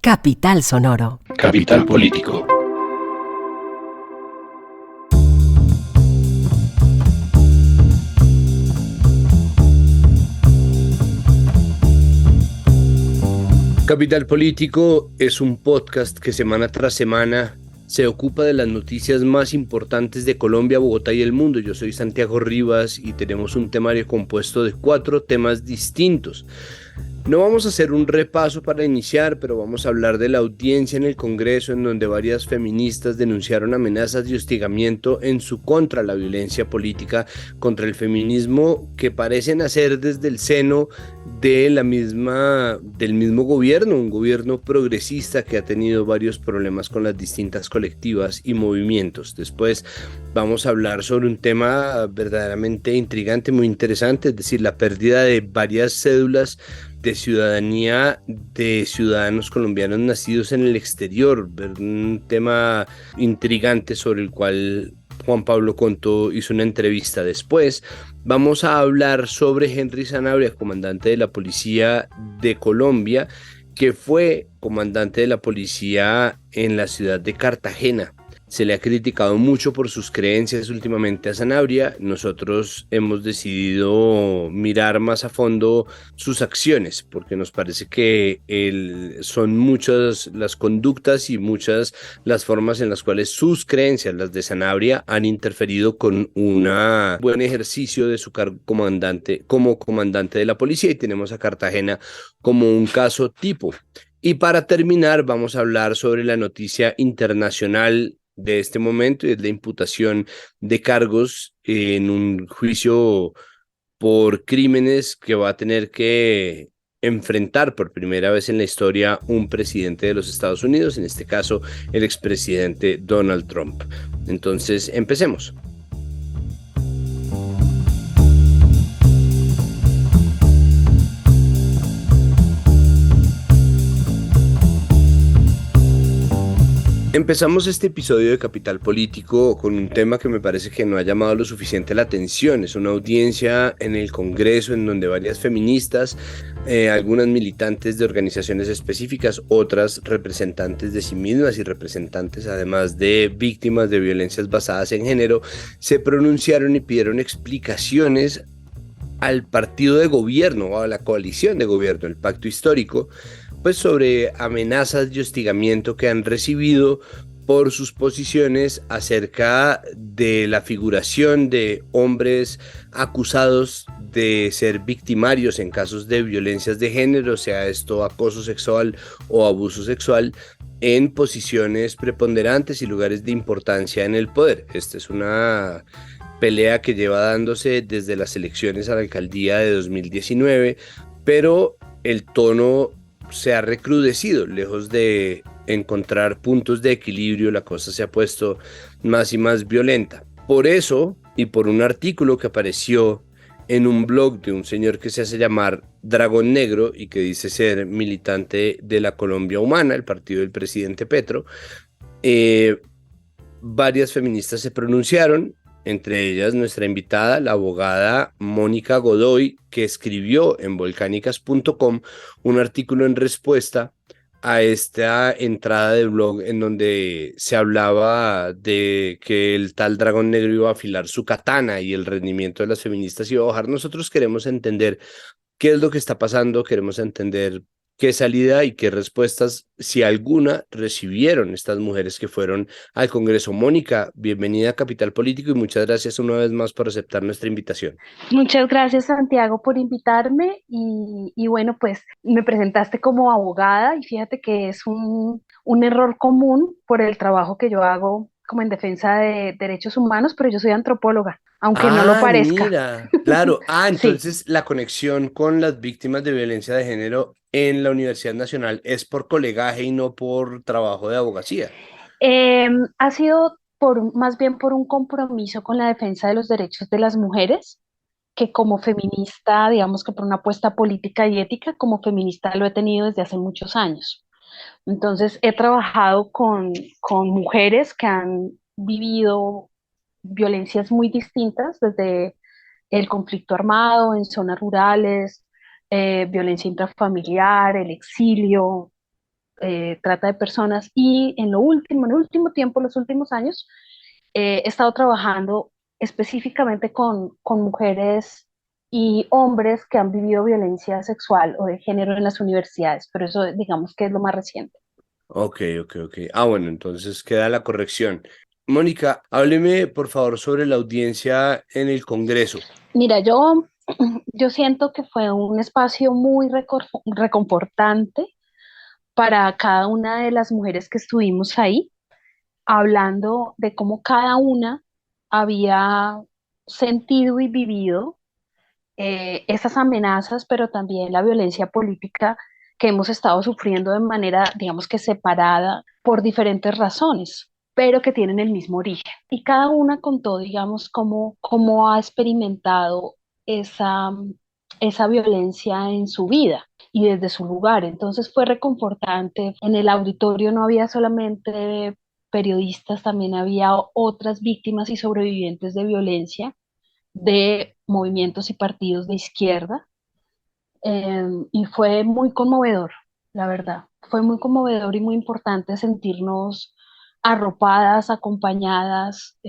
Capital Sonoro. Capital Político. Capital Político es un podcast que semana tras semana se ocupa de las noticias más importantes de Colombia, Bogotá y el mundo. Yo soy Santiago Rivas y tenemos un temario compuesto de 4 temas distintos. No vamos a hacer un repaso para iniciar, pero vamos a hablar de la audiencia en el Congreso, en donde varias feministas denunciaron amenazas y hostigamiento en su contra, la violencia política contra el feminismo que parece nacer desde el seno de del mismo gobierno, un gobierno progresista que ha tenido varios problemas con las distintas colectivas y movimientos. Después vamos a hablar sobre un tema verdaderamente intrigante, muy interesante, es decir, la pérdida de varias cédulas de ciudadanía de ciudadanos colombianos nacidos en el exterior, un tema intrigante sobre el cual Juan Pablo Conto hizo una entrevista. Después vamos a hablar sobre Henry Sanabria, comandante de la Policía de Colombia, que fue comandante de la policía en la ciudad de Cartagena. Se le ha criticado mucho por sus creencias últimamente a Sanabria. Nosotros hemos decidido mirar más a fondo sus acciones, porque nos parece que son muchas las conductas y muchas las formas en las cuales sus creencias, las de Sanabria, han interferido con un buen ejercicio de su cargo como comandante de la policía, y tenemos a Cartagena como un caso tipo. Y para terminar, vamos a hablar sobre la noticia internacional de este momento, y es la imputación de cargos en un juicio por crímenes que va a tener que enfrentar por primera vez en la historia un presidente de los Estados Unidos, en este caso el expresidente Donald Trump. Entonces, empecemos. Empezamos este episodio de Capital Político con un tema que me parece que no ha llamado lo suficiente la atención. Es una audiencia en el Congreso en donde varias feministas, algunas militantes de organizaciones específicas, otras representantes de sí mismas y representantes además de víctimas de violencias basadas en género, se pronunciaron y pidieron explicaciones al partido de gobierno o a la coalición de gobierno, el Pacto Histórico, pues sobre amenazas y hostigamiento que han recibido por sus posiciones acerca de la figuración de hombres acusados de ser victimarios en casos de violencias de género, sea esto acoso sexual o abuso sexual, en posiciones preponderantes y lugares de importancia en el poder. Esta es una pelea que lleva dándose desde las elecciones a la alcaldía de 2019, pero el tono se ha recrudecido. Lejos de encontrar puntos de equilibrio, la cosa se ha puesto más y más violenta. Por eso, y por un artículo que apareció en un blog de un señor que se hace llamar Dragón Negro y que dice ser militante de la Colombia Humana, el partido del presidente Petro, varias feministas se pronunciaron, entre ellas nuestra invitada, la abogada Mónica Godoy, que escribió en volcánicas.com un artículo en respuesta a esta entrada de blog en donde se hablaba de que el tal Dragón Negro iba a afilar su katana y el rendimiento de las feministas iba a bajar. Nosotros queremos entender qué es lo que está pasando, queremos entender qué salida y qué respuestas, si alguna, recibieron estas mujeres que fueron al Congreso. Mónica, bienvenida a Capital Político y muchas gracias una vez más por aceptar nuestra invitación. Muchas gracias, Santiago, por invitarme y bueno, pues me presentaste como abogada y fíjate que es un error común por el trabajo que yo hago como en defensa de derechos humanos, pero yo soy antropóloga, aunque no lo parezca. Mira, claro. Sí. Entonces la conexión con las víctimas de violencia de género en la Universidad Nacional es por colegaje y no por trabajo de abogacía. Ha sido más bien por un compromiso con la defensa de los derechos de las mujeres, que como feminista, digamos que por una apuesta política y ética, como feminista lo he tenido desde hace muchos años. Entonces, he trabajado con mujeres que han vivido violencias muy distintas, desde el conflicto armado en zonas rurales, violencia intrafamiliar, el exilio, trata de personas y en el último tiempo, los últimos años, he estado trabajando específicamente con mujeres y hombres que han vivido violencia sexual o de género en las universidades, pero eso digamos que es lo más reciente. Ok, ok, ok. Ah, bueno, entonces queda la corrección. Mónica, hábleme por favor sobre la audiencia en el Congreso. Mira, yo siento que fue un espacio muy reconfortante para cada una de las mujeres que estuvimos ahí, hablando de cómo cada una había sentido y vivido esas amenazas, pero también la violencia política que hemos estado sufriendo de manera, digamos que separada por diferentes razones, pero que tienen el mismo origen. Y cada una contó, digamos, cómo ha experimentado esa, esa violencia en su vida y desde su lugar. Entonces fue reconfortante. En el auditorio no había solamente periodistas, también había otras víctimas y sobrevivientes de violencia de movimientos y partidos de izquierda, y fue muy conmovedor, la verdad. Fue muy conmovedor y muy importante sentirnos arropadas, acompañadas,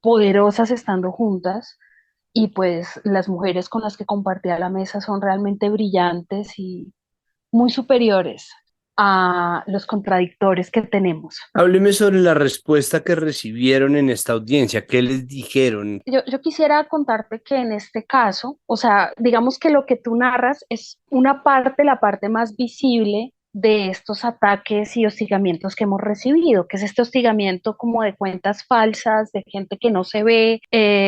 poderosas estando juntas. Y pues las mujeres con las que compartía la mesa son realmente brillantes y muy superiores a los contradictores que tenemos. Hábleme sobre la respuesta que recibieron en esta audiencia. ¿Qué les dijeron? Yo quisiera contarte que en este caso, o sea, digamos que lo que tú narras es una parte, la parte más visible de estos ataques y hostigamientos que hemos recibido, que es este hostigamiento como de cuentas falsas, de gente que no se ve,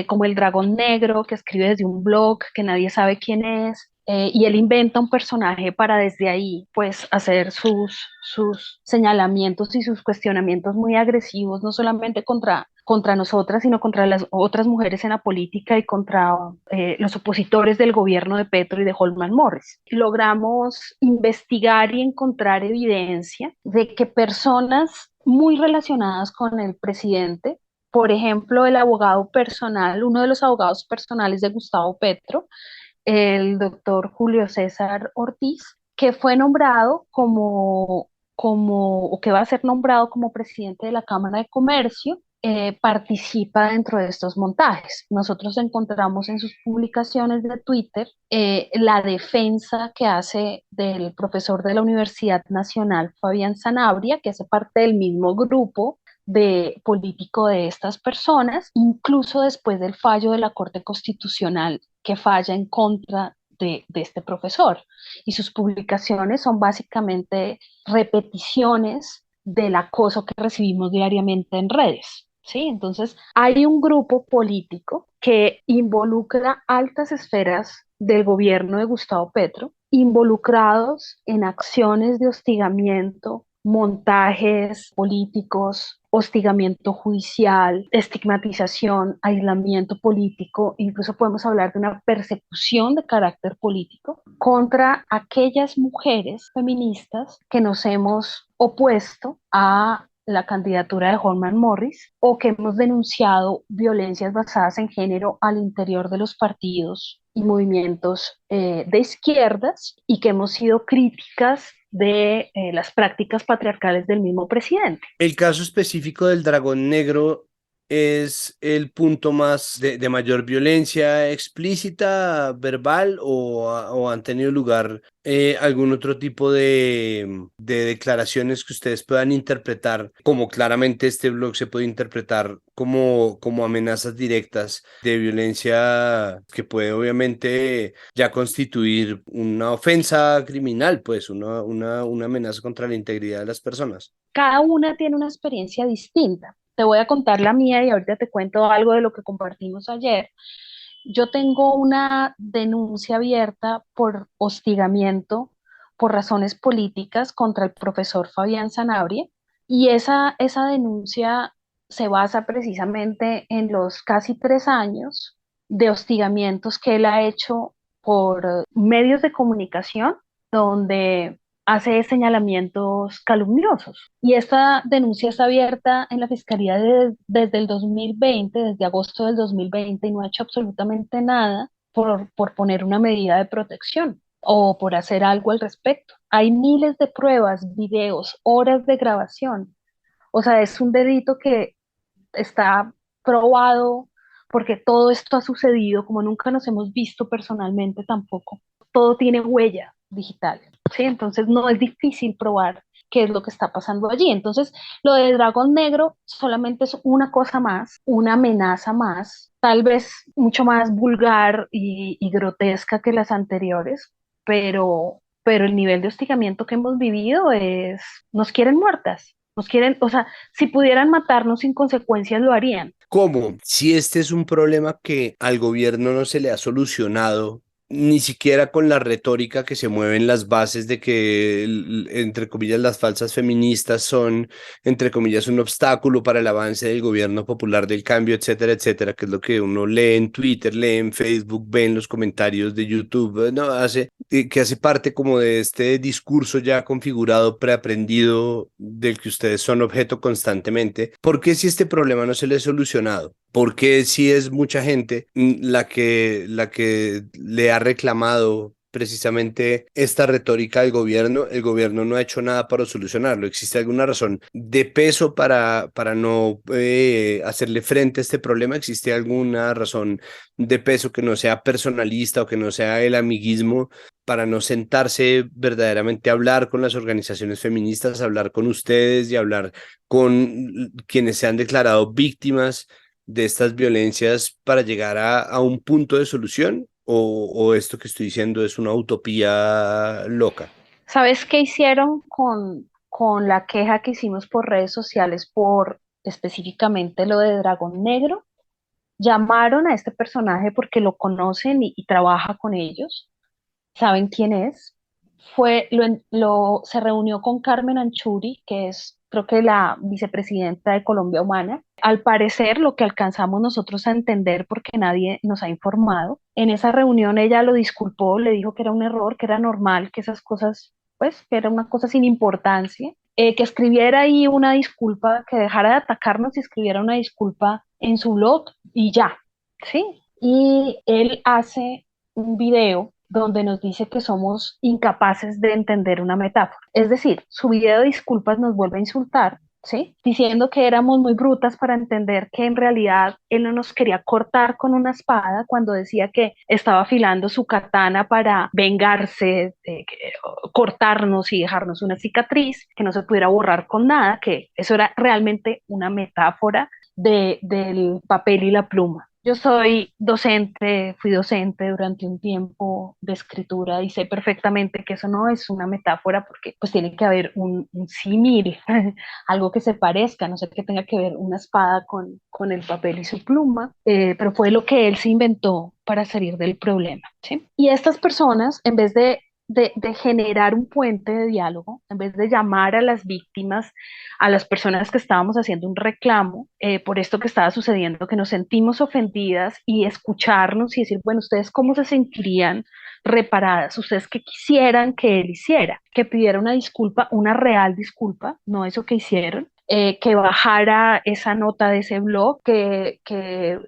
como el dragón negro que escribe desde un blog que nadie sabe quién es, y él inventa un personaje para desde ahí, pues, hacer sus señalamientos y sus cuestionamientos muy agresivos, no solamente contra nosotras, sino contra las otras mujeres en la política y contra los opositores del gobierno de Petro y de Holman Morris. Logramos investigar y encontrar evidencia de que personas muy relacionadas con el presidente, por ejemplo, el abogado personal, uno de los abogados personales de Gustavo Petro, el doctor Julio César Ortiz, que fue nombrado o que va a ser nombrado como presidente de la Cámara de Comercio, participa dentro de estos montajes. Nosotros encontramos en sus publicaciones de Twitter la defensa que hace del profesor de la Universidad Nacional, Fabián Sanabria, que hace parte del mismo grupo de político de estas personas, incluso después del fallo de la Corte Constitucional que falla en contra de este profesor. Y sus publicaciones son básicamente repeticiones del acoso que recibimos diariamente en redes. ¿Sí? Entonces, hay un grupo político que involucra altas esferas del gobierno de Gustavo Petro, involucrados en acciones de hostigamiento, montajes políticos, hostigamiento judicial, estigmatización, aislamiento político, incluso podemos hablar de una persecución de carácter político contra aquellas mujeres feministas que nos hemos opuesto a la candidatura de Holman Morris o que hemos denunciado violencias basadas en género al interior de los partidos y movimientos de izquierdas y que hemos sido críticas de las prácticas patriarcales del mismo presidente. El caso específico del dragón negro es el punto más de mayor violencia explícita, verbal, o han tenido lugar algún otro tipo de declaraciones que ustedes puedan interpretar, como claramente este blog se puede interpretar como amenazas directas de violencia que puede obviamente ya constituir una ofensa criminal, pues una amenaza contra la integridad de las personas. Cada una tiene una experiencia distinta. Te voy a contar la mía y ahorita te cuento algo de lo que compartimos ayer. Yo tengo una denuncia abierta por hostigamiento por razones políticas contra el profesor Fabián Sanabria y esa denuncia se basa precisamente en los casi 3 años de hostigamientos que él ha hecho por medios de comunicación donde hace señalamientos calumniosos. Y esta denuncia está abierta en la Fiscalía desde el 2020, desde agosto del 2020, y no ha hecho absolutamente nada por poner una medida de protección. o por hacer algo al respecto. Hay miles de pruebas, videos, horas de grabación. O sea, es un delito que está probado porque todo esto ha sucedido, como nunca nos hemos visto personalmente tampoco. Todo tiene huella digital, ¿sí? Entonces no es difícil probar qué es lo que está pasando allí. Entonces, lo de Dragón Negro solamente es una cosa más, una amenaza más, tal vez mucho más vulgar y grotesca que las anteriores, pero el nivel de hostigamiento que hemos vivido es, nos quieren muertas, nos quieren, o sea, si pudieran matarnos sin consecuencias lo harían. ¿Cómo? Si este es un problema que al gobierno no se le ha solucionado, ni siquiera con la retórica que se mueve en las bases de que, entre comillas, las falsas feministas son, entre comillas, un obstáculo para el avance del gobierno popular del cambio, etcétera, etcétera, que es lo que uno lee en Twitter, lee en Facebook, ve en los comentarios de YouTube, no, que hace parte como de este discurso ya configurado, preaprendido, del que ustedes son objeto constantemente. ¿Por qué si este problema no se le ha solucionado? ¿Por qué si es mucha gente la que le ha reclamado precisamente esta retórica al gobierno, el gobierno no ha hecho nada para solucionarlo? ¿Existe alguna razón de peso para no hacerle frente a este problema? ¿Existe alguna razón de peso que no sea personalista o que no sea el amiguismo, para no sentarse verdaderamente a hablar con las organizaciones feministas, hablar con ustedes y hablar con quienes se han declarado víctimas de estas violencias para llegar a un punto de solución? O esto que estoy diciendo es una utopía loca? ¿Sabes qué hicieron con la queja que hicimos por redes sociales por específicamente lo de Dragón Negro? Llamaron a este personaje porque lo conocen y trabaja con ellos, saben quién es. Se reunió con Carmen Anchuri, que es creo que la vicepresidenta de Colombia Humana. Al parecer, lo que alcanzamos nosotros a entender, porque nadie nos ha informado, en esa reunión ella lo disculpó, le dijo que era un error, que era normal, que esas cosas, pues, que era una cosa sin importancia, que escribiera ahí una disculpa, que dejara de atacarnos y escribiera una disculpa en su blog y ya, ¿sí? Y él hace un video donde nos dice que somos incapaces de entender una metáfora. Es decir, su video de disculpas nos vuelve a insultar, ¿sí? Diciendo que éramos muy brutas para entender que en realidad él no nos quería cortar con una espada cuando decía que estaba afilando su katana para vengarse, cortarnos y dejarnos una cicatriz que no se pudiera borrar con nada, que eso era realmente una metáfora del papel y la pluma. Yo soy docente, fui docente durante un tiempo de escritura y sé perfectamente que eso no es una metáfora porque pues tiene que haber un símil, algo que se parezca, no sé que tenga que ver una espada con el papel y su pluma, pero fue lo que él se inventó para salir del problema, ¿sí? Y estas personas, en vez de generar un puente de diálogo, en vez de llamar a las víctimas, a las personas que estábamos haciendo un reclamo por esto que estaba sucediendo, que nos sentimos ofendidas y escucharnos y decir, bueno, ustedes cómo se sentirían reparadas, ustedes qué quisieran que él hiciera, que pidiera una disculpa, una real disculpa, no eso que hicieron, que bajara esa nota de ese blog, que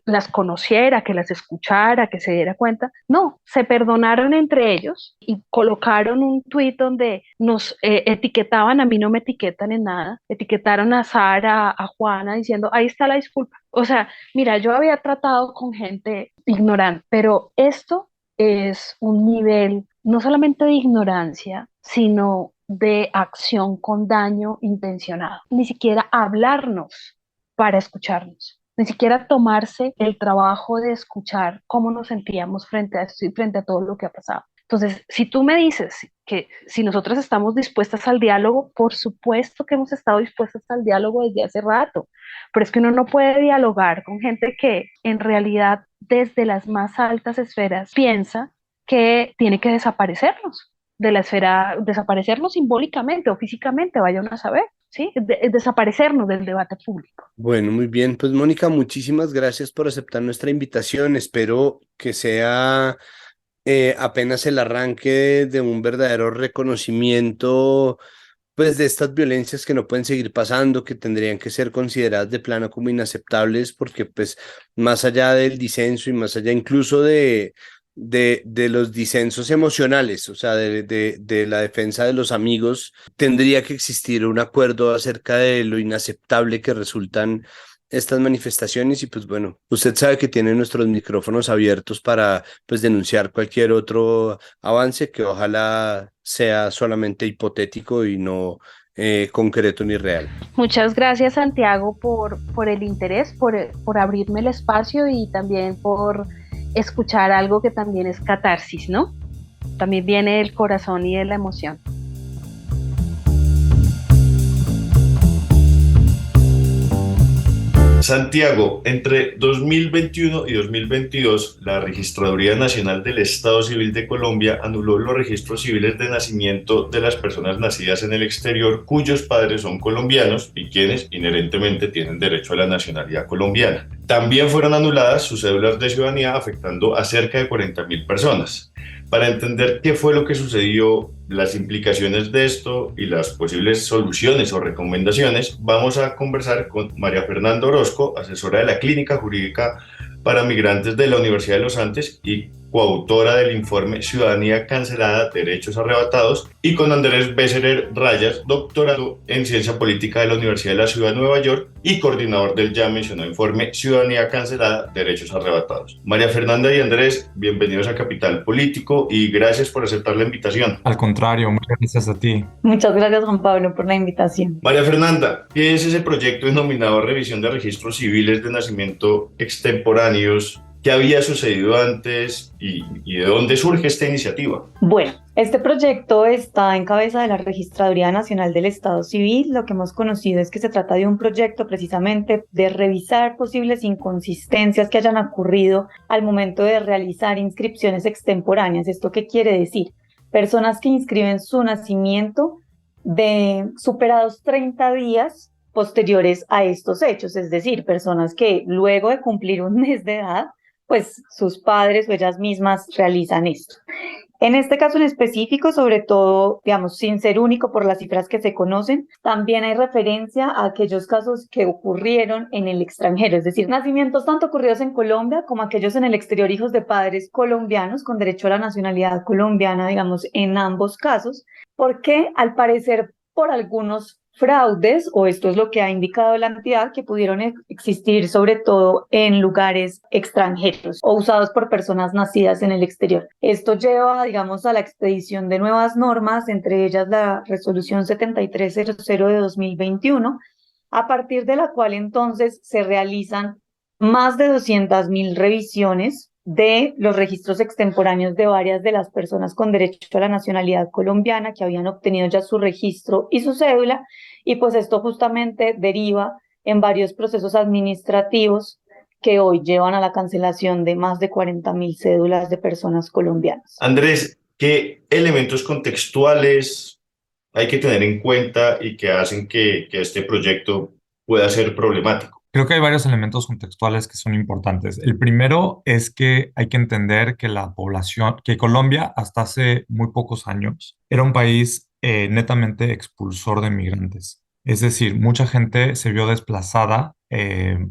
las conociera, que las escuchara, que se diera cuenta. No, se perdonaron entre ellos y colocaron un tuit donde nos etiquetaban, a mí no me etiquetan en nada, etiquetaron a Sara, a Juana, diciendo, ahí está la disculpa. O sea, mira, yo había tratado con gente ignorante, pero esto es un nivel no solamente de ignorancia, sino de acción con daño intencionado. Ni siquiera hablarnos para escucharnos, ni siquiera tomarse el trabajo de escuchar cómo nos sentíamos frente a esto y frente a todo lo que ha pasado. Entonces, si tú me dices que si nosotras estamos dispuestas al diálogo, por supuesto que hemos estado dispuestas al diálogo desde hace rato, pero es que uno no puede dialogar con gente que en realidad desde las más altas esferas piensa que tiene que desaparecernos de la esfera, desaparecernos simbólicamente o físicamente, vayan a saber, ¿sí? Desaparecernos del debate público. Bueno, muy bien. Pues Mónica, muchísimas gracias por aceptar nuestra invitación. Espero que sea apenas el arranque de un verdadero reconocimiento, pues, de estas violencias que no pueden seguir pasando, que tendrían que ser consideradas de plano como inaceptables, porque pues más allá del disenso y más allá incluso de los disensos emocionales, o sea, de la defensa de los amigos, tendría que existir un acuerdo acerca de lo inaceptable que resultan estas manifestaciones y pues bueno, usted sabe que tiene nuestros micrófonos abiertos para pues denunciar cualquier otro avance que ojalá sea solamente hipotético y no concreto ni real. Muchas gracias, Santiago, por el interés, por abrirme el espacio y también por escuchar algo que también es catarsis, ¿no? También viene del corazón y de la emoción. Santiago, entre 2021 y 2022, la Registraduría Nacional del Estado Civil de Colombia anuló los registros civiles de nacimiento de las personas nacidas en el exterior cuyos padres son colombianos y quienes inherentemente tienen derecho a la nacionalidad colombiana. También fueron anuladas sus cédulas de ciudadanía, afectando a cerca de 40.000 personas. Para entender qué fue lo que sucedió, las implicaciones de esto y las posibles soluciones o recomendaciones, vamos a conversar con María Fernanda Orozco, asesora de la Clínica Jurídica para Migrantes de la Universidad de los Andes y coautora del informe Ciudadanía Cancelada, Derechos Arrebatados, y con Andrés Besserer Rayas, doctorado en Ciencia Política de la Universidad de la Ciudad de Nueva York y coordinador del ya mencionado informe Ciudadanía Cancelada, Derechos Arrebatados. María Fernanda y Andrés, bienvenidos a Capital Político y gracias por aceptar la invitación. Al contrario, muchas gracias a ti. Muchas gracias, Juan Pablo, por la invitación. María Fernanda, ¿qué es ese proyecto denominado Revisión de Registros Civiles de Nacimiento Extemporáneos? ¿Qué había sucedido antes y de dónde surge esta iniciativa? Bueno, este proyecto está en cabeza de la Registraduría Nacional del Estado Civil. Lo que hemos conocido es que se trata de un proyecto precisamente de revisar posibles inconsistencias que hayan ocurrido al momento de realizar inscripciones extemporáneas. ¿Esto qué quiere decir? Personas que inscriben su nacimiento de superados 30 días posteriores a estos hechos, es decir, personas que luego de cumplir un mes de edad, pues sus padres o ellas mismas realizan esto. En este caso en específico, sobre todo, digamos, sin ser único por las cifras que se conocen, también hay referencia a aquellos casos que ocurrieron en el extranjero, es decir, nacimientos tanto ocurridos en Colombia como aquellos en el exterior, hijos de padres colombianos con derecho a la nacionalidad colombiana, digamos, en ambos casos, porque al parecer por algunos fraudes, o esto es lo que ha indicado la entidad, que pudieron existir sobre todo en lugares extranjeros o usados por personas nacidas en el exterior. Esto lleva, digamos, a la expedición de nuevas normas, entre ellas la Resolución 7300 de 2021, a partir de la cual entonces se realizan más de 200.000 revisiones de los registros extemporáneos de varias de las personas con derecho a la nacionalidad colombiana que habían obtenido ya su registro y su cédula, y pues esto justamente deriva en varios procesos administrativos que hoy llevan a la cancelación de más de 40.000 cédulas de personas colombianas. Andrés, ¿qué elementos contextuales hay que tener en cuenta y que hacen que este proyecto pueda ser problemático? Creo que hay varios elementos contextuales que son importantes. El primero es que hay que entender que la población, que Colombia hasta hace muy pocos años era un país netamente expulsor de migrantes. Es decir, mucha gente se vio desplazada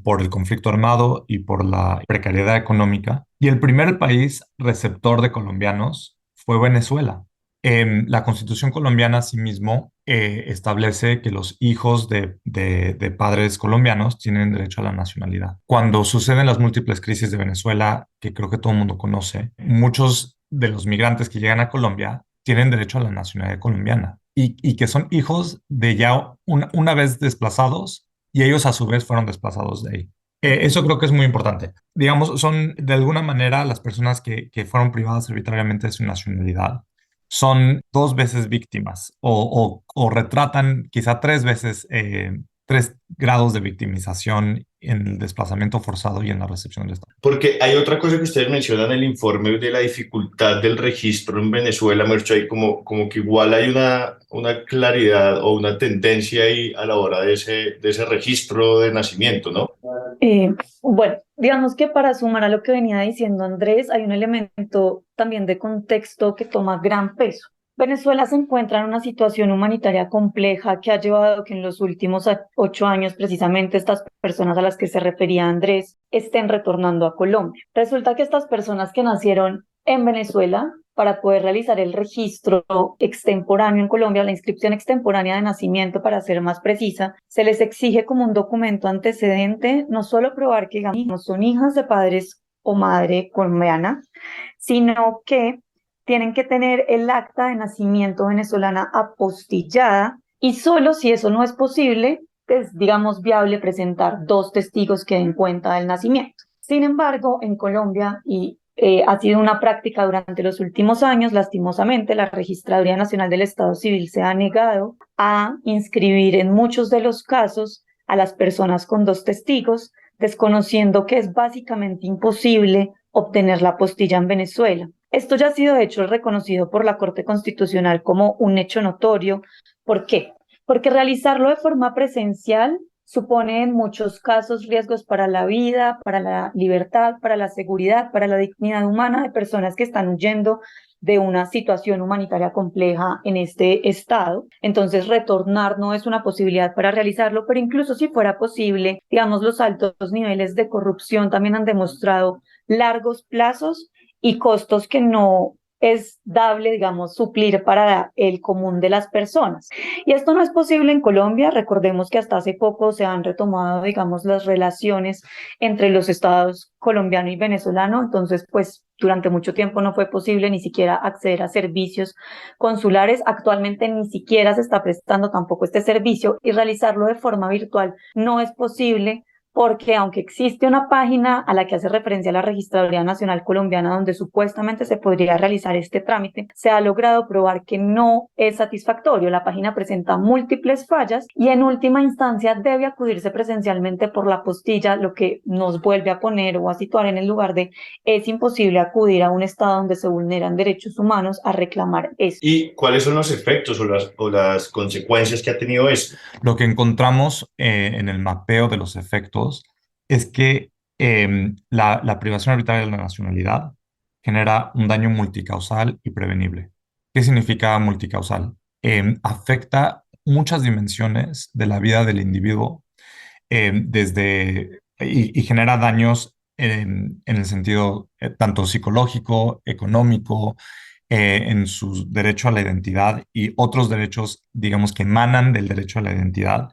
por el conflicto armado y por la precariedad económica. Y el primer país receptor de colombianos fue Venezuela. La Constitución colombiana, asimismo, establece que los hijos de padres colombianos tienen derecho a la nacionalidad. Cuando suceden las múltiples crisis de Venezuela, que creo que todo el mundo conoce, muchos de los migrantes que llegan a Colombia tienen derecho a la nacionalidad colombiana y que son hijos de ya una vez desplazados y ellos a su vez fueron desplazados de ahí. Eso creo que es muy importante. Digamos, son de alguna manera las personas que fueron privadas arbitrariamente de su nacionalidad son dos veces víctimas o retratan quizá tres veces, 3 grados de victimización en el desplazamiento forzado y en la recepción del Estado. Porque hay otra cosa que ustedes mencionan en el informe de la dificultad del registro en Venezuela, Mercho, ahí como que igual hay una claridad o una tendencia ahí a la hora de ese registro de nacimiento, ¿no? Bueno, digamos que para sumar a lo que venía diciendo Andrés, hay un elemento también de contexto que toma gran peso. Venezuela se encuentra en una situación humanitaria compleja que ha llevado a que en los últimos 8 años precisamente estas personas a las que se refería Andrés estén retornando a Colombia. Resulta que estas personas que nacieron En Venezuela, para poder realizar el registro extemporáneo en Colombia, la inscripción extemporánea de nacimiento, para ser más precisa, se les exige como un documento antecedente no solo probar que digamos, son hijas de padres o madre colombiana, sino que tienen que tener el acta de nacimiento venezolana apostillada, y solo si eso no es posible, es, digamos, viable presentar 2 testigos que den cuenta del nacimiento. Sin embargo, en Colombia, y ha sido una práctica durante los últimos años, lastimosamente, la Registraduría Nacional del Estado Civil se ha negado a inscribir en muchos de los casos a las personas con 2 testigos, desconociendo que es básicamente imposible obtener la apostilla en Venezuela. Esto ya ha sido, de hecho, reconocido por la Corte Constitucional como un hecho notorio. ¿Por qué? Porque realizarlo de forma presencial supone en muchos casos riesgos para la vida, para la libertad, para la seguridad, para la dignidad humana de personas que están huyendo de una situación humanitaria compleja en este estado. Entonces, retornar no es una posibilidad para realizarlo, pero incluso si fuera posible, digamos, los altos niveles de corrupción también han demostrado largos plazos y costos que no es dable, digamos, suplir para el común de las personas. Y esto no es posible en Colombia. Recordemos que hasta hace poco se han retomado, digamos, las relaciones entre los estados colombiano y venezolano. Entonces, pues, durante mucho tiempo no fue posible ni siquiera acceder a servicios consulares. Actualmente ni siquiera se está prestando tampoco este servicio, y realizarlo de forma virtual no es posible, porque aunque existe una página a la que hace referencia la Registraduría Nacional Colombiana donde supuestamente se podría realizar este trámite, se ha logrado probar que no es satisfactorio. La página presenta múltiples fallas y en última instancia debe acudirse presencialmente por la apostilla, lo que nos vuelve a poner o a situar en el lugar de es imposible acudir a un estado donde se vulneran derechos humanos a reclamar esto. ¿Y cuáles son los efectos o las consecuencias que ha tenido esto? Lo que encontramos en el mapeo de los efectos es que la privación arbitraria de la nacionalidad genera un daño multicausal y prevenible. ¿Qué significa multicausal? Afecta muchas dimensiones de la vida del individuo, y genera daños en el sentido tanto psicológico, económico, en su derecho a la identidad y otros derechos, digamos, que emanan del derecho a la identidad.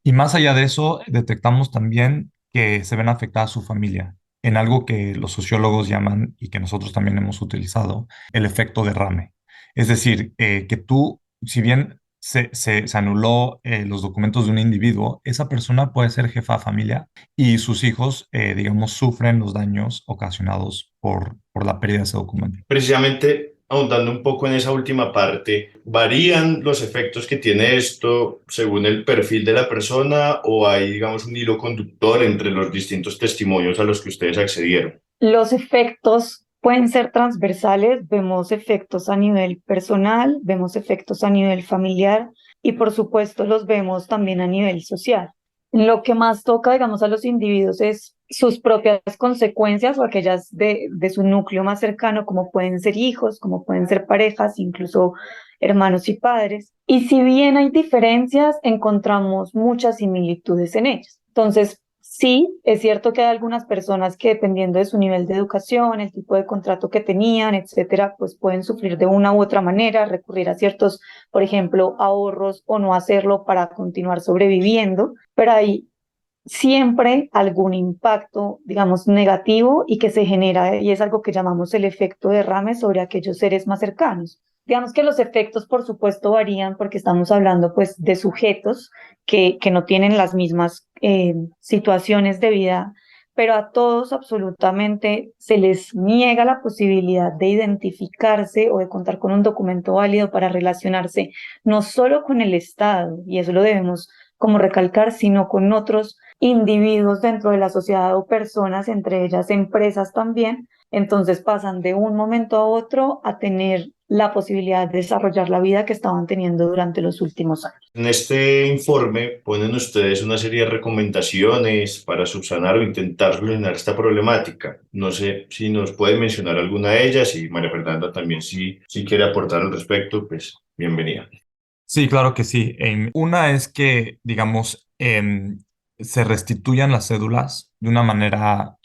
Y más allá de eso, detectamos también que se ven afectada su familia en algo que los sociólogos llaman y que nosotros también hemos utilizado, el efecto derrame. Es decir, que tú, si bien se anuló los documentos de un individuo, esa persona puede ser jefa de familia y sus hijos, digamos, sufren los daños ocasionados por la pérdida de ese documento. Precisamente, ahondando un poco en esa última parte, ¿varían los efectos que tiene esto según el perfil de la persona o hay, digamos, un hilo conductor entre los distintos testimonios a los que ustedes accedieron? Los efectos pueden ser transversales. Vemos efectos a nivel personal, vemos efectos a nivel familiar y por supuesto los vemos también a nivel social. Lo que más toca, digamos, a los individuos es sus propias consecuencias o aquellas de su núcleo más cercano, como pueden ser hijos, como pueden ser parejas, incluso hermanos y padres. Y si bien hay diferencias, encontramos muchas similitudes en ellas. Entonces, sí, es cierto que hay algunas personas que, dependiendo de su nivel de educación, el tipo de contrato que tenían, etcétera, pues pueden sufrir de una u otra manera, recurrir a ciertos, por ejemplo, ahorros o no hacerlo para continuar sobreviviendo, pero hay siempre algún impacto, digamos, negativo y que se genera, y es algo que llamamos el efecto derrame sobre aquellos seres más cercanos. Digamos que los efectos, por supuesto, varían porque estamos hablando, pues, de sujetos que no tienen las mismas situaciones de vida, pero a todos absolutamente se les niega la posibilidad de identificarse o de contar con un documento válido para relacionarse no solo con el Estado, y eso lo debemos como recalcar, sino con otros individuos dentro de la sociedad o personas, entre ellas empresas también. Entonces pasan de un momento a otro a tener la posibilidad de desarrollar la vida que estaban teniendo durante los últimos años. En este informe ponen ustedes una serie de recomendaciones para subsanar o intentar solucionar esta problemática. No sé si nos puede mencionar alguna de ellas y María Fernanda también si quiere aportar al respecto, pues bienvenida. Sí, claro que sí. Una es que, digamos, se restituyan las cédulas de una manera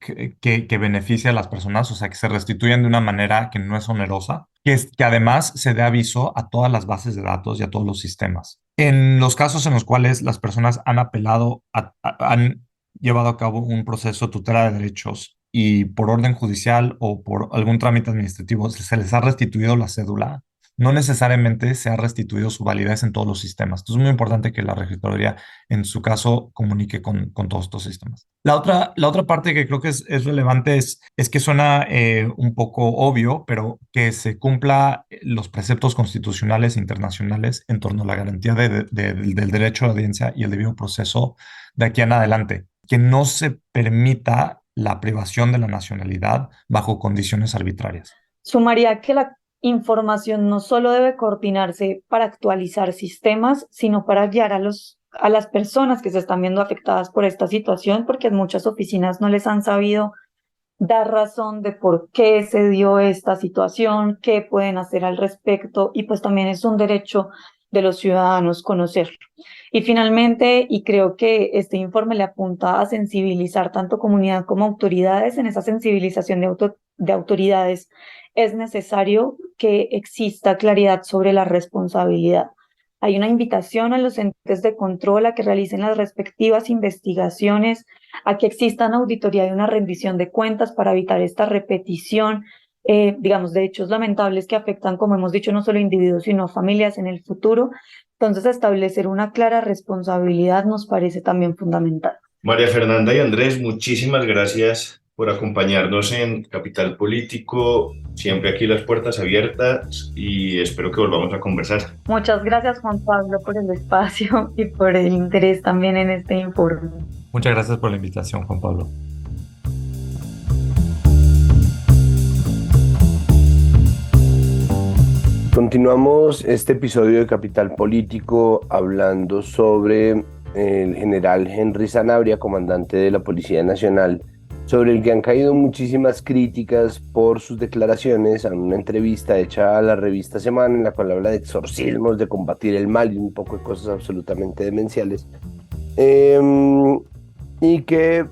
que beneficie a las personas, o sea, que se restituyan de una manera que no es onerosa, que además se dé aviso a todas las bases de datos y a todos los sistemas. En los casos en los cuales las personas han apelado, han llevado a cabo un proceso de tutela de derechos y por orden judicial o por algún trámite administrativo se les ha restituido la cédula, no necesariamente se ha restituido su validez en todos los sistemas. Entonces es muy importante que la registraduría, en su caso, comunique con todos estos sistemas. La otra parte que creo que es relevante es que suena un poco obvio, pero que se cumpla los preceptos constitucionales e internacionales en torno a la garantía del derecho a la audiencia y el debido proceso de aquí en adelante. Que no se permita la privación de la nacionalidad bajo condiciones arbitrarias. Sumaría que la información no solo debe coordinarse para actualizar sistemas, sino para guiar a las personas que se están viendo afectadas por esta situación, porque en muchas oficinas no les han sabido dar razón de por qué se dio esta situación, qué pueden hacer al respecto, y pues también es un derecho de los ciudadanos conocerlo. Y finalmente, y creo que este informe le apunta a sensibilizar tanto comunidad como autoridades. En esa sensibilización de autoridades es necesario que exista claridad sobre la responsabilidad. Hay una invitación a los entes de control a que realicen las respectivas investigaciones, a que existan auditoría y una rendición de cuentas para evitar esta repetición, digamos, de hechos lamentables que afectan, como hemos dicho, no solo individuos, sino familias en el futuro. Entonces, establecer una clara responsabilidad nos parece también fundamental. María Fernanda y Andrés, muchísimas gracias por acompañarnos en Capital Político. Siempre aquí las puertas abiertas y espero que volvamos a conversar. Muchas gracias, Juan Pablo, por el espacio y por el interés también en este informe. Muchas gracias por la invitación, Juan Pablo. Continuamos este episodio de Capital Político hablando sobre el general Henry Sanabria, comandante de la Policía Nacional, sobre el que han caído muchísimas críticas por sus declaraciones en una entrevista hecha a la revista Semana, en la cual habla de exorcismos, de combatir el mal y un poco de cosas absolutamente demenciales. Y que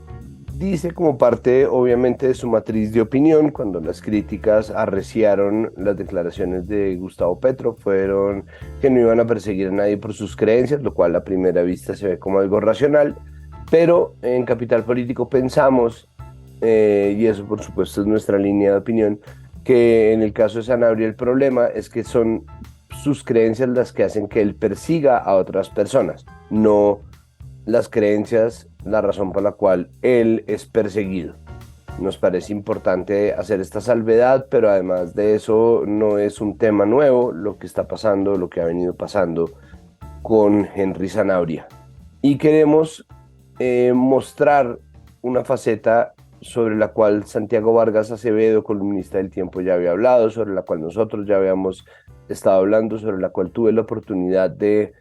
dice, como parte obviamente de su matriz de opinión, cuando las críticas arreciaron las declaraciones de Gustavo Petro, fueron que no iban a perseguir a nadie por sus creencias, lo cual a primera vista se ve como algo racional, pero en Capital Político pensamos, y eso por supuesto es nuestra línea de opinión, que en el caso de Sanabria el problema es que son sus creencias las que hacen que él persiga a otras personas, no las creencias, la razón por la cual él es perseguido. Nos parece importante hacer esta salvedad, pero además de eso no es un tema nuevo lo que está pasando, lo que ha venido pasando con Henry Sanabria. Y queremos mostrar una faceta sobre la cual Santiago Vargas Acevedo, columnista del Tiempo, ya había hablado, sobre la cual nosotros ya habíamos estado hablando, sobre la cual tuve la oportunidad de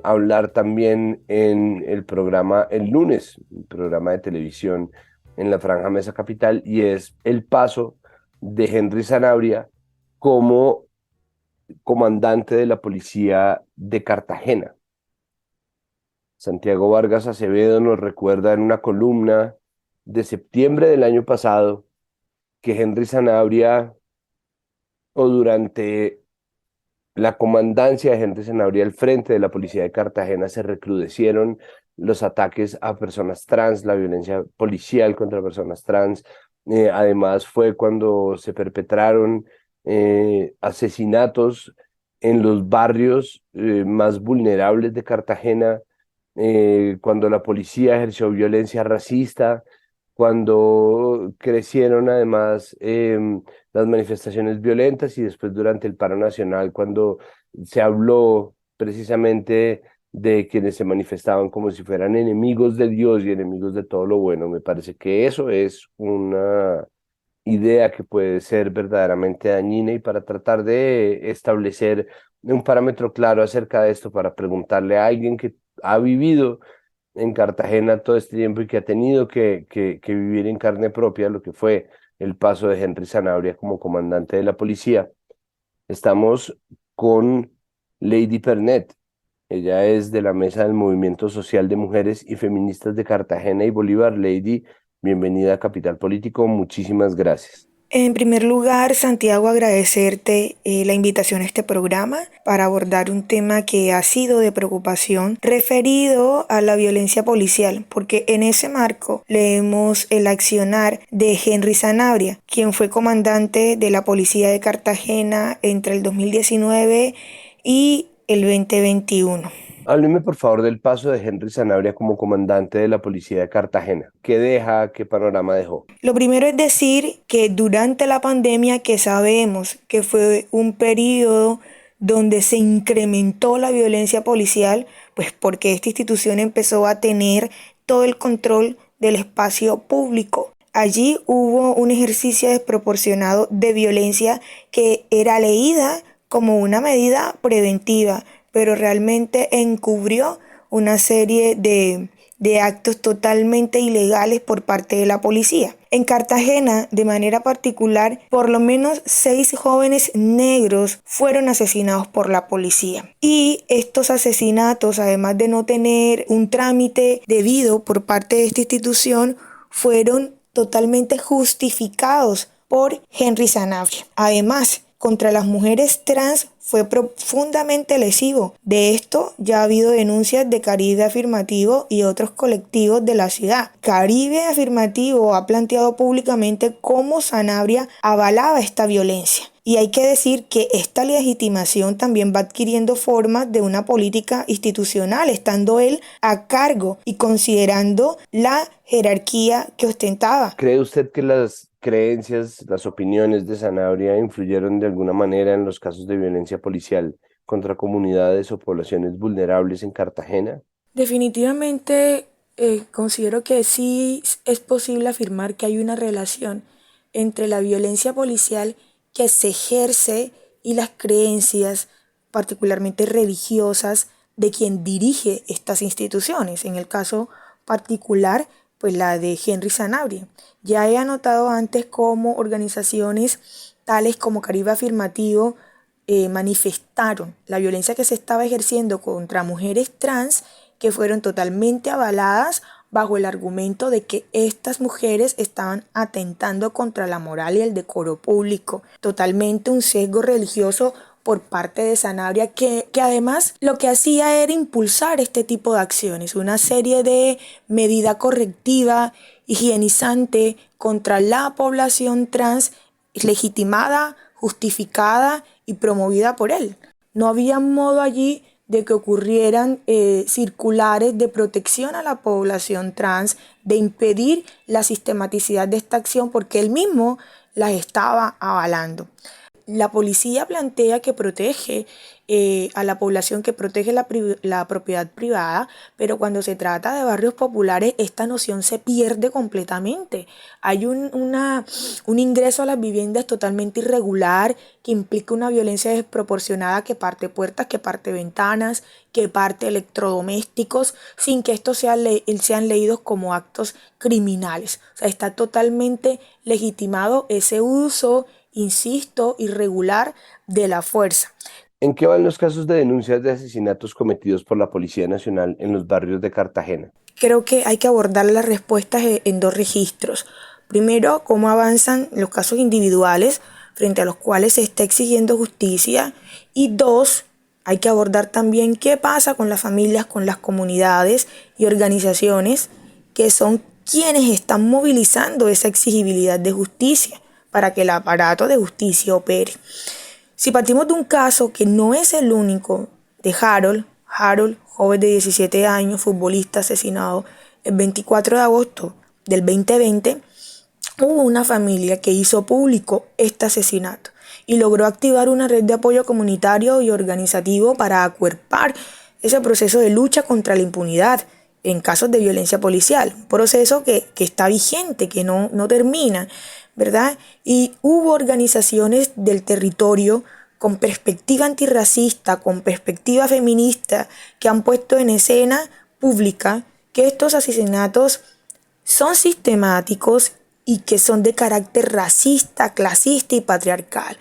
hablar también en el programa el lunes, un programa de televisión en la Franja Mesa Capital, y es el paso de Henry Sanabria como comandante de la policía de Cartagena. Santiago Vargas Acevedo nos recuerda en una columna de septiembre del año pasado que Henry Sanabria, o durante la comandancia de Henry Sanabria al frente de la policía de Cartagena, se recrudecieron los ataques a personas trans, la violencia policial contra personas trans. Además fue cuando se perpetraron asesinatos en los barrios más vulnerables de Cartagena, cuando la policía ejerció violencia racista, cuando crecieron además las manifestaciones violentas, y después durante el paro nacional, cuando se habló precisamente de quienes se manifestaban como si fueran enemigos de Dios y enemigos de todo lo bueno. Me parece que eso es una idea que puede ser verdaderamente dañina, y para tratar de establecer un parámetro claro acerca de esto, para preguntarle a alguien que ha vivido en Cartagena todo este tiempo y que ha tenido que vivir en carne propia lo que fue el paso de Henry Sanabria como comandante de la policía. Estamos con Lady Pernet. Ella es de la Mesa del Movimiento Social de Mujeres y Feministas de Cartagena y Bolívar. Lady, Bienvenida a Capital Político, muchísimas gracias. En primer lugar, Santiago, agradecerte la invitación a este programa para abordar un tema que ha sido de preocupación referido a la violencia policial, porque en ese marco leemos el accionar de Henry Sanabria, quien fue comandante de la policía de Cartagena entre el 2019 y el 2021. Hábleme por favor del paso de Henry Sanabria como comandante de la policía de Cartagena. ¿Qué deja? ¿Qué panorama dejó? Lo primero es decir que durante la pandemia, que sabemos que fue un periodo donde se incrementó la violencia policial, pues porque esta institución empezó a tener todo el control del espacio público. Allí hubo un ejercicio desproporcionado de violencia que era leída como una medida preventiva, pero realmente encubrió una serie de actos totalmente ilegales por parte de la policía. En Cartagena, de manera particular, por lo menos 6 jóvenes negros fueron asesinados por la policía. Y estos asesinatos, además de no tener un trámite debido por parte de esta institución, fueron totalmente justificados por Henry Sanabria. Además, contra las mujeres trans fue profundamente lesivo. De esto ya ha habido denuncias de Caribe Afirmativo y otros colectivos de la ciudad. Caribe Afirmativo ha planteado públicamente cómo Sanabria avalaba esta violencia. Y hay que decir que esta legitimación también va adquiriendo formas de una política institucional, estando él a cargo y considerando la jerarquía que ostentaba. ¿Cree usted que las creencias, las opiniones de Sanabria influyeron de alguna manera en los casos de violencia policial contra comunidades o poblaciones vulnerables en Cartagena? Definitivamente considero que sí es posible afirmar que hay una relación entre la violencia policial que se ejerce y las creencias, particularmente religiosas, de quien dirige estas instituciones. En el caso particular, pues la de Henry Sanabria. Ya he anotado antes cómo organizaciones tales como Caribe Afirmativo manifestaron la violencia que se estaba ejerciendo contra mujeres trans, que fueron totalmente avaladas bajo el argumento de que estas mujeres estaban atentando contra la moral y el decoro público. Totalmente un sesgo religioso por parte de Sanabria, que además lo que hacía era impulsar este tipo de acciones, una serie de medida correctiva, higienizante contra la población trans, legitimada, justificada y promovida por él. No había modo allí de que ocurrieran circulares de protección a la población trans, de impedir la sistematicidad de esta acción porque él mismo las estaba avalando. La policía plantea que protege a la población, que protege la propiedad privada, pero cuando se trata de barrios populares esta noción se pierde completamente. Hay un ingreso a las viviendas totalmente irregular que implica una violencia desproporcionada que parte puertas, que parte ventanas, que parte electrodomésticos, sin que estos sean leídos como actos criminales. O sea, está totalmente legitimado ese uso, insisto, irregular de la fuerza. ¿En qué van los casos de denuncias de asesinatos cometidos por la Policía Nacional en los barrios de Cartagena? Creo que hay que abordar las respuestas en 2 registros. Primero, cómo avanzan los casos individuales frente a los cuales se está exigiendo justicia. Y 2, hay que abordar también qué pasa con las familias, con las comunidades y organizaciones que son quienes están movilizando esa exigibilidad de justicia para que el aparato de justicia opere. Si partimos de un caso que no es el único, de Harold, joven de 17 años, futbolista asesinado el 24 de agosto del 2020, hubo una familia que hizo público este asesinato y logró activar una red de apoyo comunitario y organizativo para acuerpar ese proceso de lucha contra la impunidad en casos de violencia policial, un proceso que está vigente, que no termina, ¿verdad? Y hubo organizaciones del territorio con perspectiva antirracista, con perspectiva feminista, que han puesto en escena pública que estos asesinatos son sistemáticos y que son de carácter racista, clasista y patriarcal,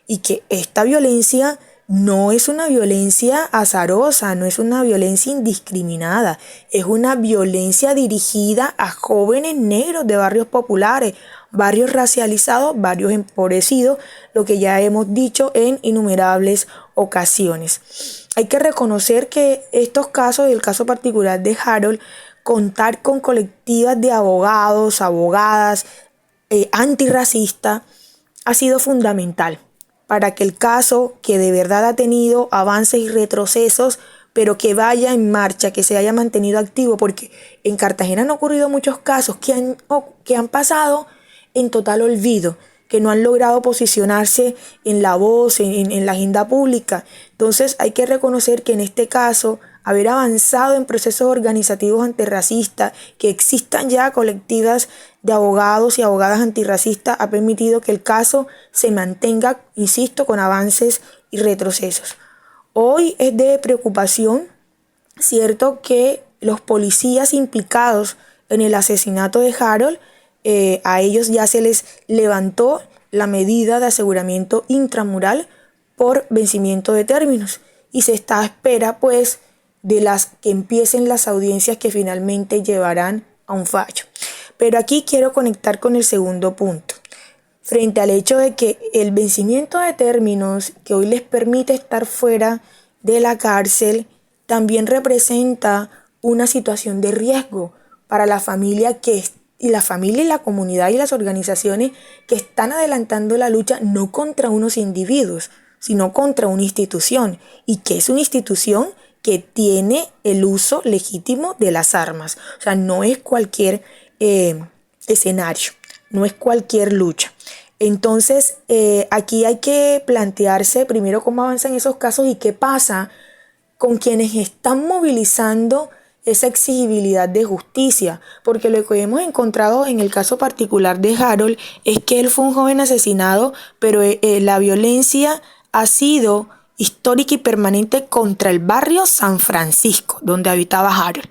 y que esta violencia no es una violencia azarosa, no es una violencia indiscriminada, es una violencia dirigida a jóvenes negros de barrios populares, barrios racializados, barrios empobrecidos, lo que ya hemos dicho en innumerables ocasiones. Hay que reconocer que estos casos, y el caso particular de Harold, contar con colectivas de abogados, abogadas, antirracistas, ha sido fundamental para que el caso, que de verdad ha tenido avances y retrocesos, pero que vaya en marcha, que se haya mantenido activo, porque en Cartagena han ocurrido muchos casos que han pasado en total olvido, que no han logrado posicionarse en la voz, en la agenda pública. Entonces hay que reconocer que en este caso, haber avanzado en procesos organizativos antirracistas, que existan ya colectivas de abogados y abogadas antirracistas, ha permitido que el caso se mantenga, insisto, con avances y retrocesos. Hoy es de preocupación, cierto, que los policías implicados en el asesinato de Harold, a ellos ya se les levantó la medida de aseguramiento intramural por vencimiento de términos y se está a espera, pues, de las que empiecen las audiencias que finalmente llevarán a un fallo. Pero aquí quiero conectar con el segundo punto, frente al hecho de que el vencimiento de términos que hoy les permite estar fuera de la cárcel también representa una situación de riesgo para la familia y la comunidad y las organizaciones que están adelantando la lucha no contra unos individuos, sino contra una institución, y que es una institución que tiene el uso legítimo de las armas. O sea, no es cualquier escenario, no es cualquier lucha. Entonces, aquí hay que plantearse primero cómo avanzan esos casos y qué pasa con quienes están movilizando esa exigibilidad de justicia, porque lo que hemos encontrado en el caso particular de Harold es que él fue un joven asesinado, pero la violencia ha sido histórica y permanente contra el barrio San Francisco, donde habitaba Harold,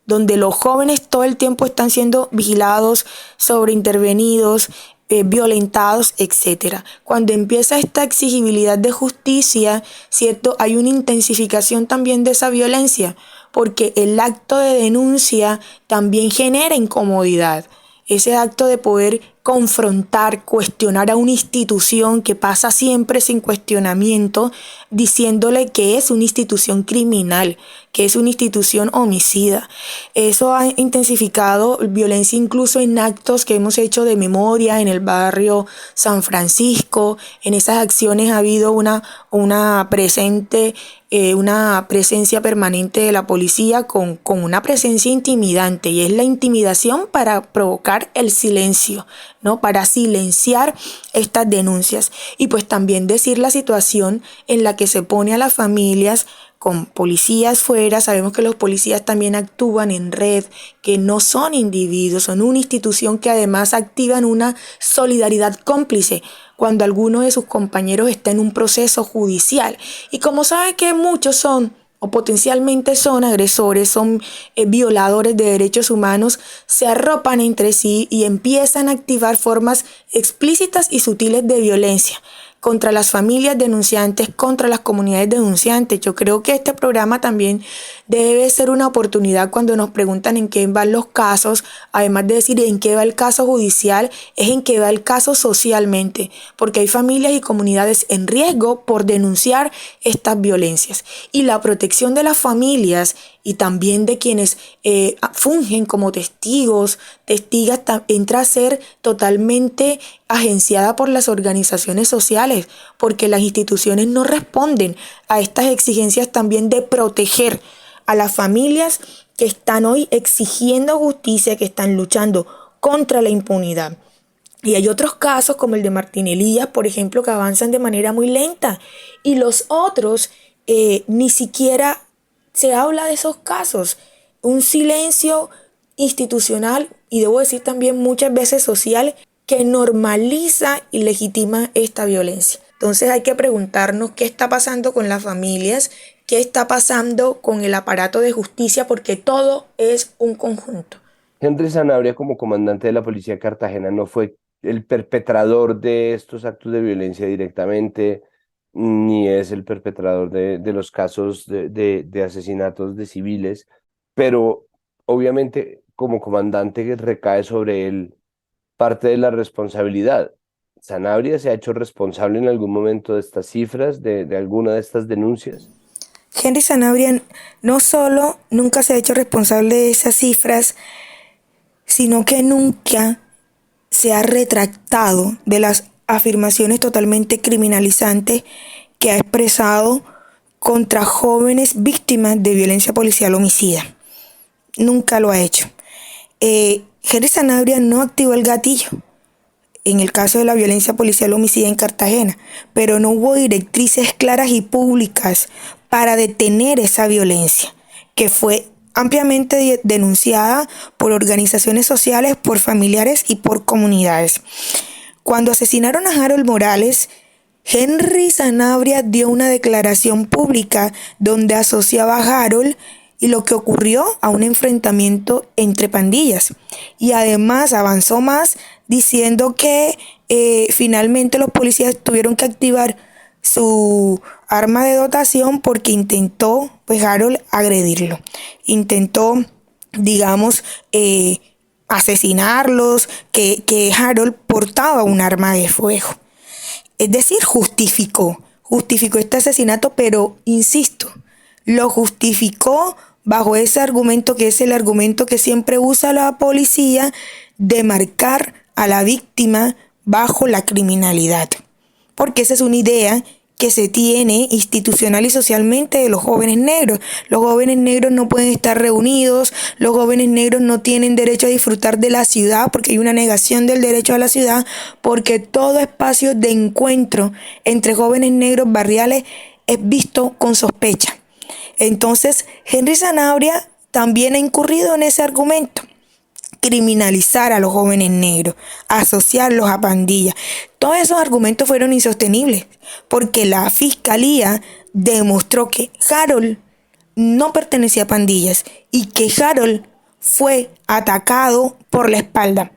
donde los jóvenes todo el tiempo están siendo vigilados, sobreintervenidos, violentados, etc. Cuando empieza esta exigibilidad de justicia, ¿cierto? Hay una intensificación también de esa violencia, porque el acto de denuncia también genera incomodidad. Ese acto de poder confrontar, cuestionar a una institución que pasa siempre sin cuestionamiento, diciéndole que es una institución criminal, que es una institución homicida. Eso ha intensificado violencia incluso en actos que hemos hecho de memoria en el barrio San Francisco. En esas acciones ha habido una presencia permanente de la policía con una presencia intimidante, y es la intimidación para provocar el silencio, ¿no? Para silenciar estas denuncias. Y pues también decir la situación en la que se pone a las familias con policías fuera. Sabemos que los policías también actúan en red, que no son individuos, son una institución que además activan una solidaridad cómplice cuando alguno de sus compañeros está en un proceso judicial. Y como sabe que muchos son o potencialmente son agresores, son violadores de derechos humanos, se arropan entre sí y empiezan a activar formas explícitas y sutiles de violencia contra las familias denunciantes, contra las comunidades denunciantes. Yo creo que este programa también debe ser una oportunidad cuando nos preguntan en qué van los casos, además de decir en qué va el caso judicial, es en qué va el caso socialmente, porque hay familias y comunidades en riesgo por denunciar estas violencias. Y la protección de las familias y también de quienes fungen como testigos, testigas, entra a ser totalmente agenciada por las organizaciones sociales, porque las instituciones no responden a estas exigencias también de proteger a las familias que están hoy exigiendo justicia, que están luchando contra la impunidad. Y hay otros casos como el de Martín Elías, por ejemplo, que avanzan de manera muy lenta, y los otros ni siquiera se habla de esos casos. Un silencio institucional, y debo decir también muchas veces social, que normaliza y legitima esta violencia. Entonces hay que preguntarnos qué está pasando con las familias, qué está pasando con el aparato de justicia, porque todo es un conjunto. Henry Sanabria, como comandante de la Policía de Cartagena, no fue el perpetrador de estos actos de violencia directamente, ni es el perpetrador de los casos de asesinatos de civiles, pero obviamente como comandante recae sobre él parte de la responsabilidad. ¿Sanabria se ha hecho responsable en algún momento de estas cifras, de alguna de estas denuncias? Henry Sanabria no solo nunca se ha hecho responsable de esas cifras, sino que nunca se ha retractado de las afirmaciones totalmente criminalizantes que ha expresado contra jóvenes víctimas de violencia policial homicida. Nunca lo ha hecho. Henry Sanabria no activó el gatillo en el caso de la violencia policial homicida en Cartagena, pero no hubo directrices claras y públicas para detener esa violencia, que fue ampliamente denunciada por organizaciones sociales, por familiares y por comunidades. Cuando asesinaron a Harold Morales, Henry Sanabria dio una declaración pública donde asociaba a Harold y lo que ocurrió a un enfrentamiento entre pandillas. Y además avanzó más diciendo que finalmente los policías tuvieron que activar su arma de dotación porque intentó, pues, Harold agredirlo. Intentó, digamos, asesinarlos, que Harold portaba un arma de fuego. Es decir, justificó este asesinato, pero insisto, lo justificó bajo ese argumento que es el argumento que siempre usa la policía de marcar a la víctima bajo la criminalidad. Porque esa es una idea que se tiene institucional y socialmente de los jóvenes negros. Los jóvenes negros no pueden estar reunidos, los jóvenes negros no tienen derecho a disfrutar de la ciudad porque hay una negación del derecho a la ciudad, porque todo espacio de encuentro entre jóvenes negros barriales es visto con sospecha. Entonces, Henry Sanabria también ha incurrido en ese argumento. Criminalizar a los jóvenes negros, asociarlos a pandillas. Todos esos argumentos fueron insostenibles porque la fiscalía demostró que Harold no pertenecía a pandillas y que Harold fue atacado por la espalda.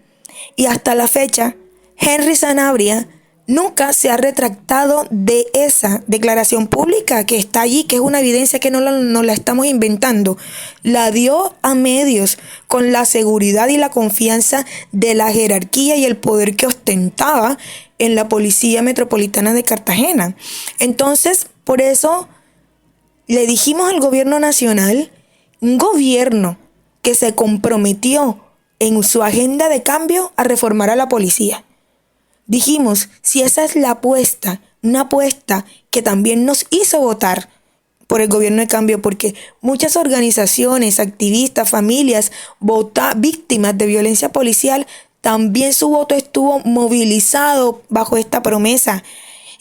Y hasta la fecha, Henry Sanabria nunca se ha retractado de esa declaración pública que está allí, que es una evidencia que no la estamos inventando. La dio a medios con la seguridad y la confianza de la jerarquía y el poder que ostentaba en la Policía Metropolitana de Cartagena. Entonces, por eso le dijimos al gobierno nacional, un gobierno que se comprometió en su agenda de cambio a reformar a la policía. Dijimos, si esa es la apuesta, una apuesta que también nos hizo votar por el gobierno de cambio, porque muchas organizaciones, activistas, familias, víctimas de violencia policial, también su voto estuvo movilizado bajo esta promesa.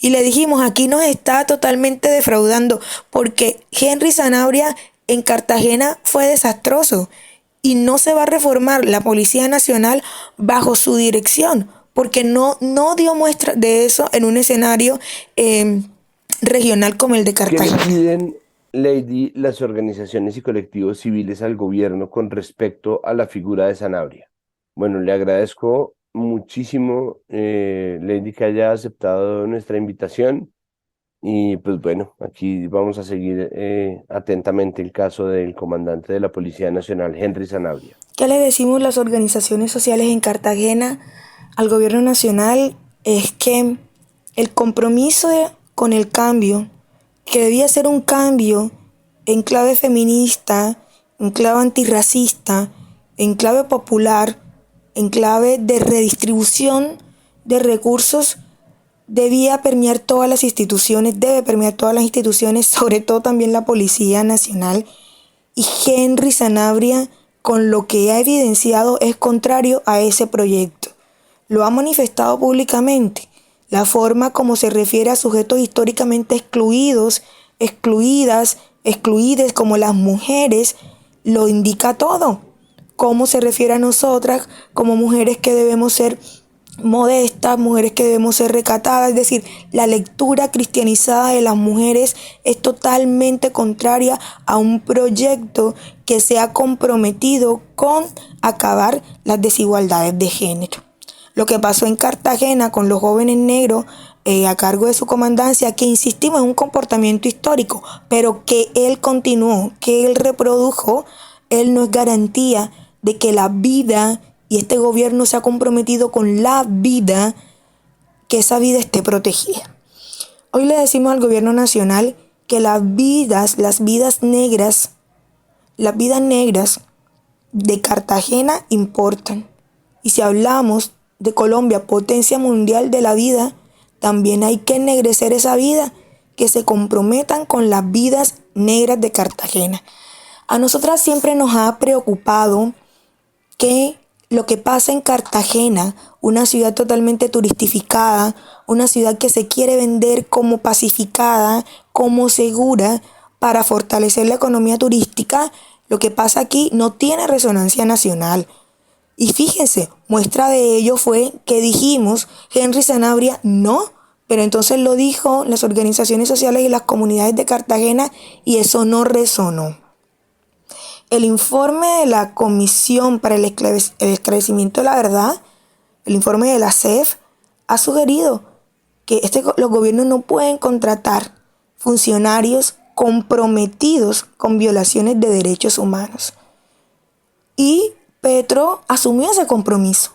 Y le dijimos, aquí nos está totalmente defraudando, porque Henry Sanabria en Cartagena fue desastroso y no se va a reformar la Policía Nacional bajo su dirección, porque no dio muestra de eso en un escenario regional como el de Cartagena. ¿Qué le piden, Lady, las organizaciones y colectivos civiles al gobierno con respecto a la figura de Sanabria? Bueno, le agradezco muchísimo, Lady, que haya aceptado nuestra invitación y pues bueno, aquí vamos a seguir atentamente el caso del comandante de la Policía Nacional, Henry Sanabria. ¿Qué le decimos las organizaciones sociales en Cartagena al gobierno nacional? Es que el compromiso con el cambio, que debía ser un cambio en clave feminista, en clave antirracista, en clave popular, en clave de redistribución de recursos, debía permear todas las instituciones, debe permear todas las instituciones, sobre todo también la Policía Nacional. Y Henry Sanabria, con lo que ha evidenciado, es contrario a ese proyecto. Lo ha manifestado públicamente. La forma como se refiere a sujetos históricamente excluidos, excluidas, excluides como las mujeres, lo indica todo. Cómo se refiere a nosotras como mujeres que debemos ser modestas, mujeres que debemos ser recatadas. Es decir, la lectura cristianizada de las mujeres es totalmente contraria a un proyecto que se ha comprometido con acabar las desigualdades de género. Lo que pasó en Cartagena con los jóvenes negros a cargo de su comandancia, que insistimos en un comportamiento histórico, pero que él continuó, que él reprodujo, él no es garantía de que la vida, y este gobierno se ha comprometido con la vida, que esa vida esté protegida. Hoy le decimos al gobierno nacional que las vidas negras de Cartagena importan. Y si hablamos de Colombia, potencia mundial de la vida, también hay que ennegrecer esa vida, que se comprometan con las vidas negras de Cartagena. A nosotras siempre nos ha preocupado que lo que pasa en Cartagena, una ciudad totalmente turistificada, una ciudad que se quiere vender como pacificada, como segura, para fortalecer la economía turística, lo que pasa aquí no tiene resonancia nacional. Y fíjense, muestra de ello fue que dijimos, Henry Sanabria no, pero entonces lo dijo las organizaciones sociales y las comunidades de Cartagena y eso no resonó. El informe de la Comisión para el Esclarecimiento de la Verdad, el informe de la CEF, ha sugerido que los gobiernos no pueden contratar funcionarios comprometidos con violaciones de derechos humanos. Y Petro asumió ese compromiso.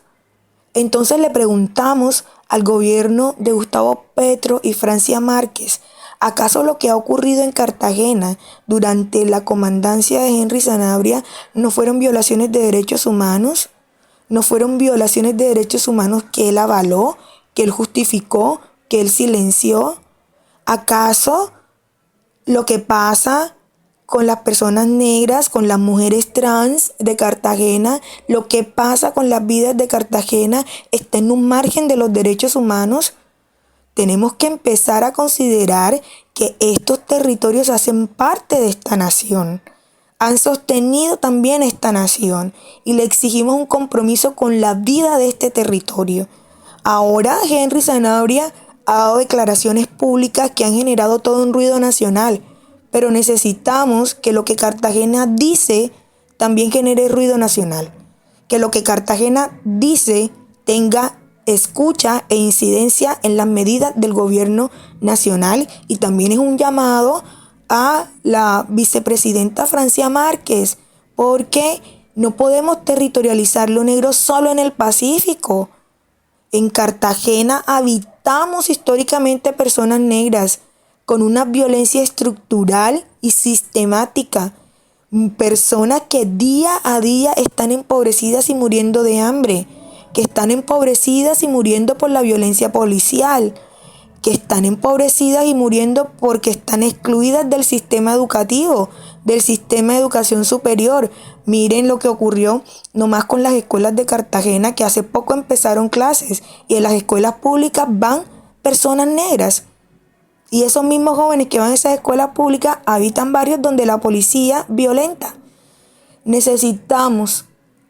Entonces le preguntamos al gobierno de Gustavo Petro y Francia Márquez, ¿acaso lo que ha ocurrido en Cartagena durante la comandancia de Henry Sanabria no fueron violaciones de derechos humanos? ¿No fueron violaciones de derechos humanos que él avaló, que él justificó, que él silenció? ¿Acaso lo que pasa con las personas negras, con las mujeres trans de Cartagena, lo que pasa con las vidas de Cartagena está en un margen de los derechos humanos? Tenemos que empezar a considerar que estos territorios hacen parte de esta nación, han sostenido también esta nación y le exigimos un compromiso con la vida de este territorio. Ahora Henry Sanabria ha dado declaraciones públicas que han generado todo un ruido nacional, pero necesitamos que lo que Cartagena dice también genere ruido nacional, que lo que Cartagena dice tenga escucha e incidencia en las medidas del gobierno nacional, y también es un llamado a la vicepresidenta Francia Márquez, porque no podemos territorializar lo negro solo en el Pacífico. En Cartagena habitamos históricamente personas negras con una violencia estructural y sistemática, personas que día a día están empobrecidas y muriendo de hambre, que están empobrecidas y muriendo por la violencia policial, que están empobrecidas y muriendo porque están excluidas del sistema educativo, del sistema de educación superior. Miren lo que ocurrió nomás con las escuelas de Cartagena, que hace poco empezaron clases y en las escuelas públicas van personas negras. Y esos mismos jóvenes que van a esas escuelas públicas habitan barrios donde la policía violenta. Necesitamos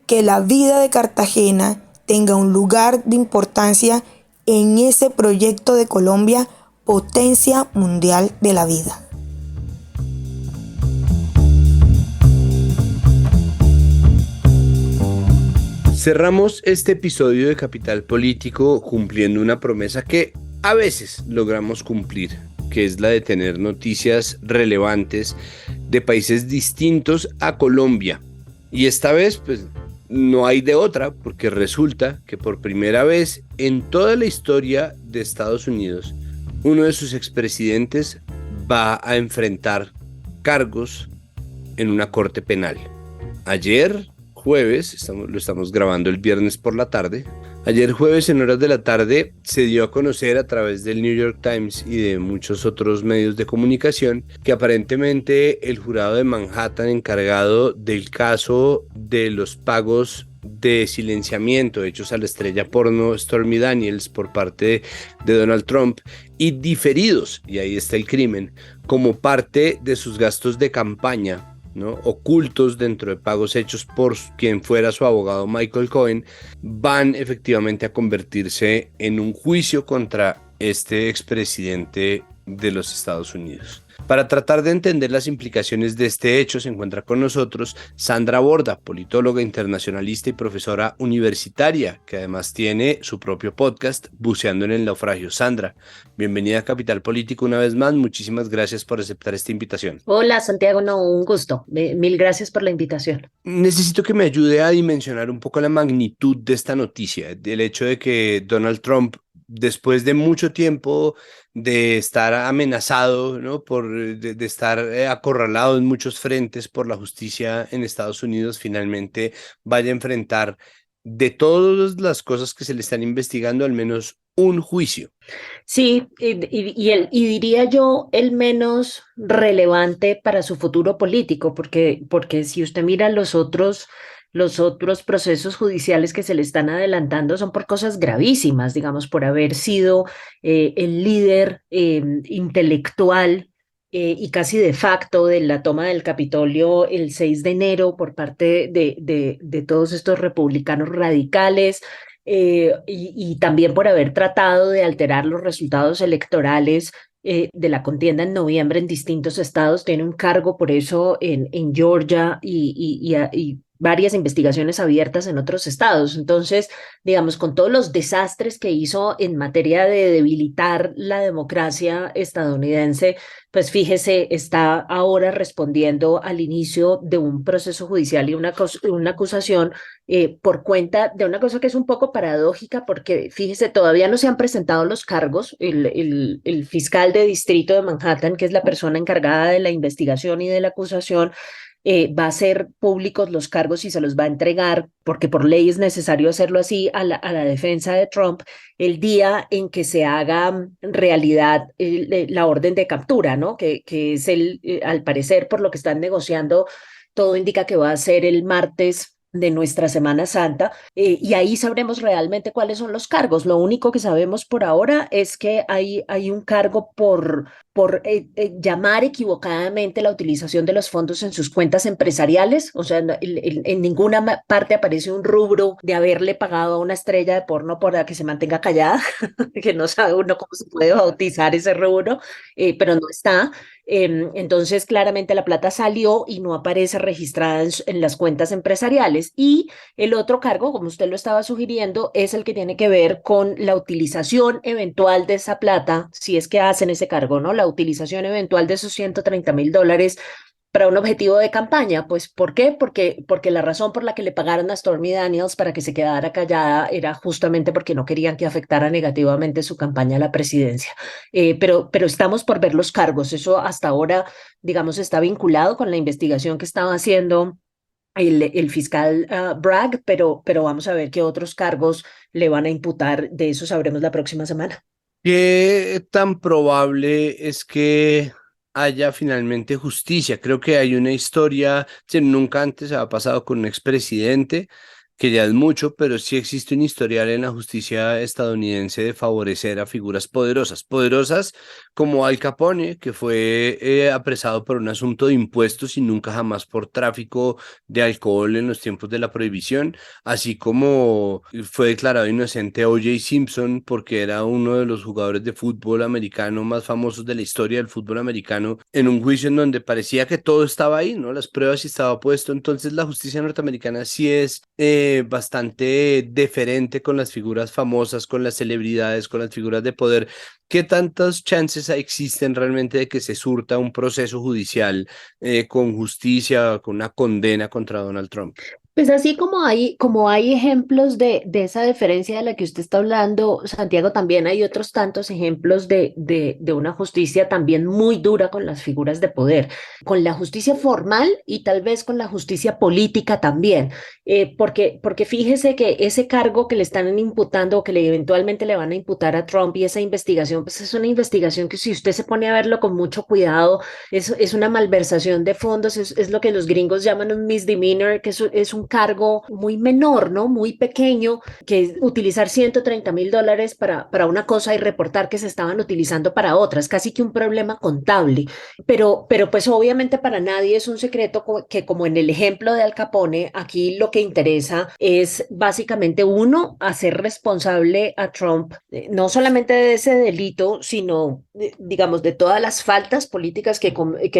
que la vida de Cartagena tenga un lugar de importancia en ese proyecto de Colombia, potencia mundial de la vida. Cerramos este episodio de Capital Político cumpliendo una promesa que a veces logramos cumplir, que es la de tener noticias relevantes de países distintos a Colombia. Y esta vez, pues, no hay de otra, porque resulta que por primera vez en toda la historia de Estados Unidos, uno de sus expresidentes va a enfrentar cargos en una corte penal. Ayer jueves, lo estamos grabando el viernes por la tarde, ayer jueves en horas de la tarde se dio a conocer a través del New York Times y de muchos otros medios de comunicación que aparentemente el jurado de Manhattan encargado del caso de los pagos de silenciamiento hechos a la estrella porno Stormy Daniels por parte de Donald Trump y diferidos, y ahí está el crimen, como parte de sus gastos de campaña, ¿no?, ocultos dentro de pagos hechos por quien fuera su abogado Michael Cohen, van efectivamente a convertirse en un juicio contra este expresidente de los Estados Unidos. Para tratar de entender las implicaciones de este hecho, se encuentra con nosotros Sandra Borda, politóloga internacionalista y profesora universitaria, que además tiene su propio podcast, Buceando en el Naufragio. Sandra, bienvenida a Capital Político una vez más. Muchísimas gracias por aceptar esta invitación. Hola Santiago, no, un gusto. Mil gracias por la invitación. Necesito que me ayude a dimensionar un poco la magnitud de esta noticia, del hecho de que Donald Trump, después de mucho tiempo de estar amenazado, ¿no? de estar acorralado en muchos frentes por la justicia en Estados Unidos, finalmente vaya a enfrentar, de todas las cosas que se le están investigando, al menos un juicio. Sí, y diría yo el menos relevante para su futuro político, porque si usted mira los otros procesos judiciales que se le están adelantando son por cosas gravísimas, digamos, por haber sido el líder intelectual y casi de facto de la toma del Capitolio el 6 de enero por parte de todos estos republicanos radicales. Y también por haber tratado de alterar los resultados electorales de la contienda en noviembre en distintos estados. Tiene un cargo por eso en Georgia y varias investigaciones abiertas en otros estados. Entonces, digamos, con todos los desastres que hizo en materia de debilitar la democracia estadounidense, pues fíjese, está ahora respondiendo al inicio de un proceso judicial y una acusación por cuenta de una cosa que es un poco paradójica, porque fíjese, todavía no se han presentado los cargos. El fiscal de distrito de Manhattan, que es la persona encargada de la investigación y de la acusación, va a hacer públicos los cargos y se los va a entregar, porque por ley es necesario hacerlo así, a la defensa de Trump el día en que se haga realidad la orden de captura, ¿no? Que es al parecer, por lo que están negociando, todo indica que va a ser el martes de nuestra Semana Santa, y ahí sabremos realmente cuáles son los cargos. Lo único que sabemos por ahora es que hay un cargo por llamar equivocadamente la utilización de los fondos en sus cuentas empresariales. O sea, en ninguna parte aparece un rubro de haberle pagado a una estrella de porno para que se mantenga callada, que no sabe uno cómo se puede bautizar ese rubro, pero no está. Entonces, claramente la plata salió y no aparece registrada en las cuentas empresariales. Y el otro cargo, como usted lo estaba sugiriendo, es el que tiene que ver con la utilización eventual de esa plata, si es que hacen ese cargo, ¿no? La utilización eventual de esos $130,000 para un objetivo de campaña. Pues, ¿por qué? Porque la razón por la que le pagaron a Stormy Daniels para que se quedara callada era justamente porque no querían que afectara negativamente su campaña a la presidencia. Pero estamos por ver los cargos. Eso hasta ahora, digamos, está vinculado con la investigación que estaba haciendo el fiscal Bragg, pero vamos a ver qué otros cargos le van a imputar. De eso sabremos la próxima semana. ¿Qué tan probable es que haya finalmente justicia? Creo que hay una historia, nunca antes ha pasado con un expresidente, que ya es mucho, pero sí existe un historial en la justicia estadounidense de favorecer a figuras poderosas como Al Capone, que fue apresado por un asunto de impuestos y nunca jamás por tráfico de alcohol en los tiempos de la prohibición, así como fue declarado inocente O.J. Simpson porque era uno de los jugadores de fútbol americano más famosos de la historia del fútbol americano, en un juicio en donde parecía que todo estaba ahí, ¿no? Las pruebas sí estaba puesto. Entonces la justicia norteamericana sí es bastante deferente con las figuras famosas, con las celebridades, con las figuras de poder. ¿Qué tantas chances existen realmente de que se surta un proceso judicial con justicia, con una condena contra Donald Trump? Pues así como hay ejemplos de esa deferencia de la que usted está hablando, Santiago, también hay otros tantos ejemplos de una justicia también muy dura con las figuras de poder, con la justicia formal y tal vez con la justicia política también, porque fíjese que ese cargo que le están imputando o que eventualmente le van a imputar a Trump, y esa investigación, pues es una investigación que, si usted se pone a verlo con mucho cuidado, es una malversación de fondos, es lo que los gringos llaman un misdemeanor, que es un un cargo muy menor, ¿no? Muy pequeño, que es utilizar $130,000 para una cosa y reportar que se estaban utilizando para otras, casi que un problema contable. Pero pues obviamente para nadie es un secreto que, como en el ejemplo de Al Capone, aquí lo que interesa es básicamente, uno, hacer responsable a Trump, no solamente de ese delito, sino, digamos, de todas las faltas políticas que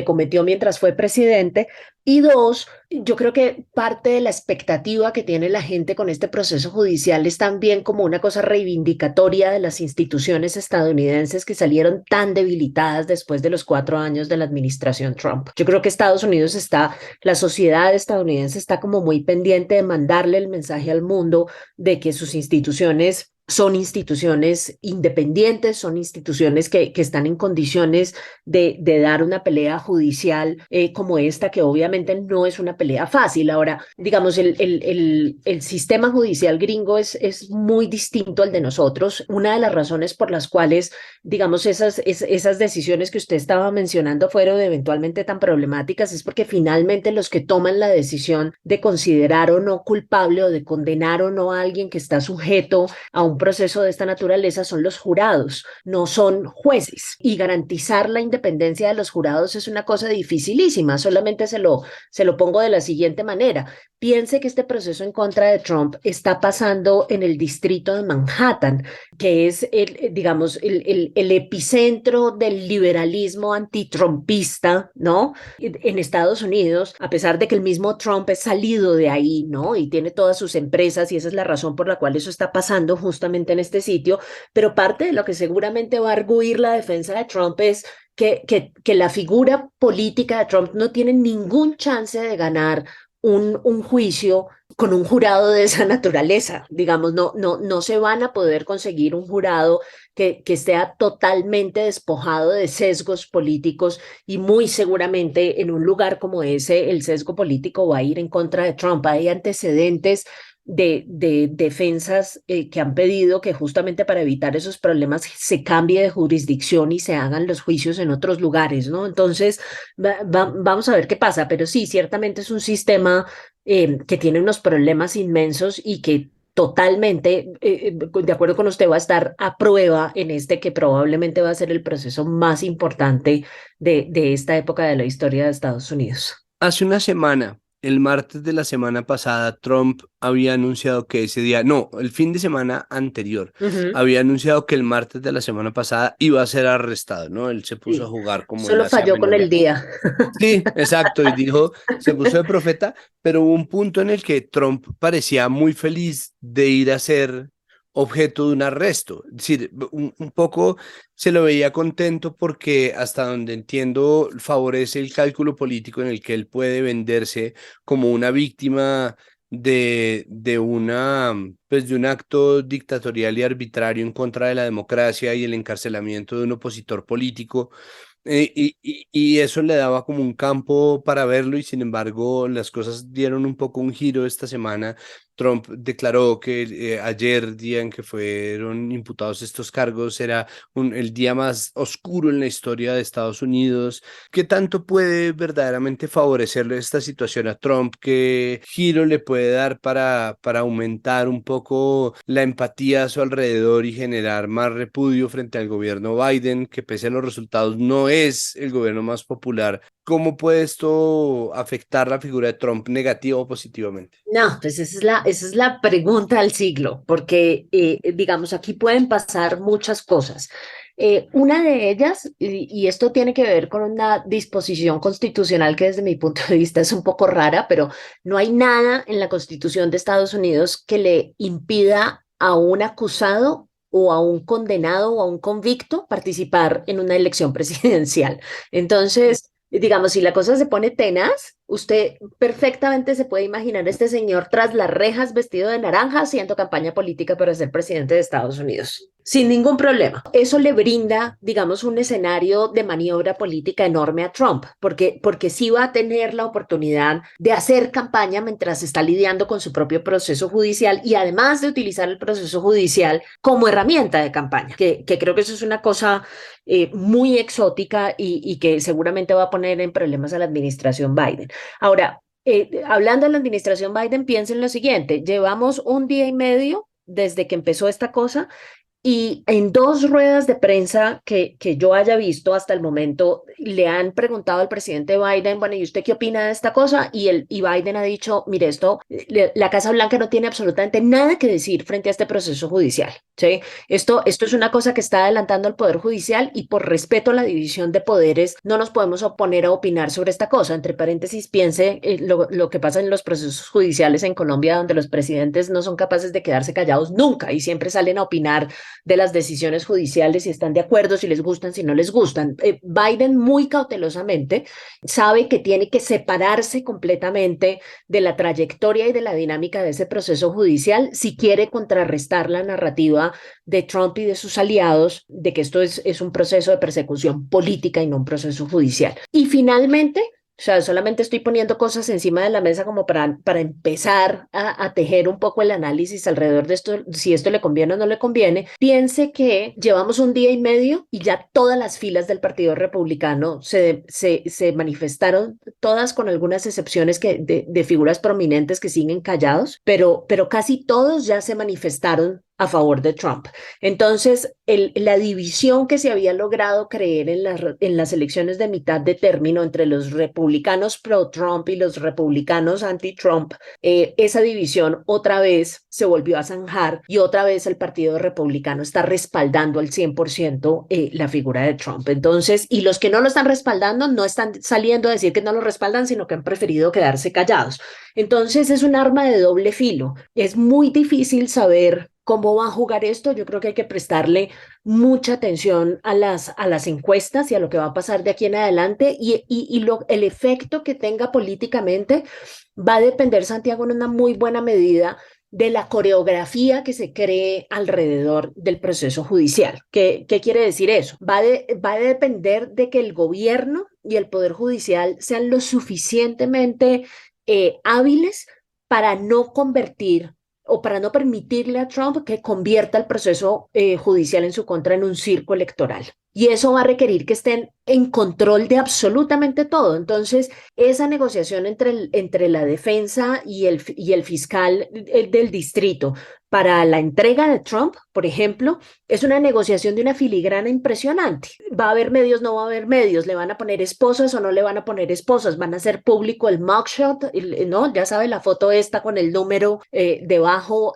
cometió mientras fue presidente. Y dos, yo creo que parte de la expectativa que tiene la gente con este proceso judicial es también como una cosa reivindicatoria de las instituciones estadounidenses que salieron tan debilitadas después de los 4 años de la administración Trump. Yo creo que la sociedad estadounidense está como muy pendiente de mandarle el mensaje al mundo de que sus instituciones son instituciones independientes, son instituciones que están en condiciones de dar una pelea judicial como esta, que obviamente no es una pelea fácil. Ahora, digamos, el sistema judicial gringo es muy distinto al de nosotros. Una de las razones por las cuales, digamos, esas decisiones que usted estaba mencionando fueron eventualmente tan problemáticas es porque finalmente los que toman la decisión de considerar o no culpable o de condenar o no a alguien que está sujeto a un proceso de esta naturaleza son los jurados, no son jueces. Y garantizar la independencia de los jurados es una cosa dificilísima. Solamente se lo pongo de la siguiente manera. Piense que este proceso en contra de Trump está pasando en el distrito de Manhattan, que es digamos, el epicentro del liberalismo antitrumpista, ¿no? En Estados Unidos, a pesar de que el mismo Trump es salido de ahí, ¿no? Y tiene todas sus empresas, y esa es la razón por la cual eso está pasando justamente en este sitio. Pero parte de lo que seguramente va a arguir la defensa de Trump es que la figura política de Trump no tiene ningún chance de ganar un juicio con un jurado de esa naturaleza. Digamos, no se van a poder conseguir un jurado que esté totalmente despojado de sesgos políticos, y muy seguramente en un lugar como ese el sesgo político va a ir en contra de Trump. Hay antecedentes de defensas que han pedido que justamente para evitar esos problemas se cambie de jurisdicción y se hagan los juicios en otros lugares, ¿no? Entonces, vamos a ver qué pasa, pero sí, ciertamente es un sistema que tiene unos problemas inmensos y que totalmente, de acuerdo con usted, va a estar a prueba en este que probablemente va a ser el proceso más importante de esta época de la historia de Estados Unidos. Hace una semana, el martes de la semana pasada, Trump había anunciado que ese día, no, el fin de semana anterior, había anunciado que el martes de la semana pasada iba a ser arrestado, ¿no? Él se puso a jugar como Solo falló con el día. Sí, exacto, y dijo, se puso de profeta, pero hubo un punto en el que Trump parecía muy feliz de ir a ser objeto de un arresto. Es decir, un poco se lo veía contento porque, hasta donde entiendo, favorece el cálculo político en el que él puede venderse como una víctima de un acto dictatorial y arbitrario en contra de la democracia y el encarcelamiento de un opositor político. Y eso le daba como un campo para verlo, y sin embargo las cosas dieron un poco un giro esta semana. Trump declaró que ayer, día en que fueron imputados estos cargos, era el día más oscuro en la historia de Estados Unidos. ¿Qué tanto puede verdaderamente favorecerle esta situación a Trump? ¿Qué giro le puede dar para aumentar un poco la empatía a su alrededor y generar más repudio frente al gobierno Biden, que pese a los resultados no es el gobierno más popular? ¿Cómo puede esto afectar la figura de Trump, negativa o positivamente? No, pues esa es la pregunta del siglo, porque digamos, aquí pueden pasar muchas cosas. Una de ellas, y esto tiene que ver con una disposición constitucional que desde mi punto de vista es un poco rara, pero no hay nada en la Constitución de Estados Unidos que le impida a un acusado o a un condenado o a un convicto participar en una elección presidencial. Entonces, digamos, si la cosa se pone tenaz, usted perfectamente se puede imaginar a este señor tras las rejas vestido de naranja haciendo campaña política para ser presidente de Estados Unidos, sin ningún problema. Eso le brinda, digamos, un escenario de maniobra política enorme a Trump, porque sí va a tener la oportunidad de hacer campaña mientras está lidiando con su propio proceso judicial, y además de utilizar el proceso judicial como herramienta de campaña, que creo que eso es una cosa muy exótica y que seguramente va a poner en problemas a la administración Biden. Ahora, hablando de la administración Biden, piensen lo siguiente, llevamos un día y medio desde que empezó esta cosa. Y en 2 ruedas de prensa que yo haya visto hasta el momento, le han preguntado al presidente Biden, bueno, ¿y usted qué opina de esta cosa? Y Biden ha dicho, mire, la Casa Blanca no tiene absolutamente nada que decir frente a este proceso judicial, ¿sí? Esto es una cosa que está adelantando el Poder Judicial y por respeto a la división de poderes no nos podemos oponer a opinar sobre esta cosa. Entre paréntesis, piense lo que pasa en los procesos judiciales en Colombia, donde los presidentes no son capaces de quedarse callados nunca y siempre salen a opinar de las decisiones judiciales, si están de acuerdo, si les gustan, si no les gustan. Biden muy cautelosamente sabe que tiene que separarse completamente de la trayectoria y de la dinámica de ese proceso judicial si quiere contrarrestar la narrativa de Trump y de sus aliados de que esto es un proceso de persecución política y no un proceso judicial. Y finalmente, o sea, solamente estoy poniendo cosas encima de la mesa como para empezar a tejer un poco el análisis alrededor de esto, si esto le conviene o no le conviene. Piense que llevamos un día y medio y ya todas las filas del Partido Republicano se manifestaron, todas con algunas excepciones de figuras prominentes que siguen callados, pero casi todos ya se manifestaron a favor de Trump. Entonces, la división que se había logrado creer en las elecciones de mitad de término entre los republicanos pro-Trump y los republicanos anti-Trump, esa división otra vez se volvió a zanjar y otra vez el Partido Republicano está respaldando al 100% la figura de Trump. Entonces, y los que no lo están respaldando no están saliendo a decir que no lo respaldan, sino que han preferido quedarse callados. Entonces, es un arma de doble filo. Es muy difícil saber cómo va a jugar esto. Yo creo que hay que prestarle mucha atención a las encuestas y a lo que va a pasar de aquí en adelante y el efecto que tenga políticamente va a depender, Santiago, en una muy buena medida de la coreografía que se cree alrededor del proceso judicial. ¿Qué quiere decir eso? Va a depender de que el gobierno y el Poder Judicial sean lo suficientemente hábiles para no convertir o para no permitirle a Trump que convierta el proceso judicial en su contra en un circo electoral. Y eso va a requerir que estén en control de absolutamente todo. Entonces, esa negociación entre la defensa y el fiscal del distrito para la entrega de Trump, por ejemplo, es una negociación de una filigrana impresionante. ¿Va a haber medios? ¿No va a haber medios? ¿Le van a poner esposas o no le van a poner esposas? ¿Van a hacer público el mugshot? ¿No? Ya sabe, la foto esta con el número debajo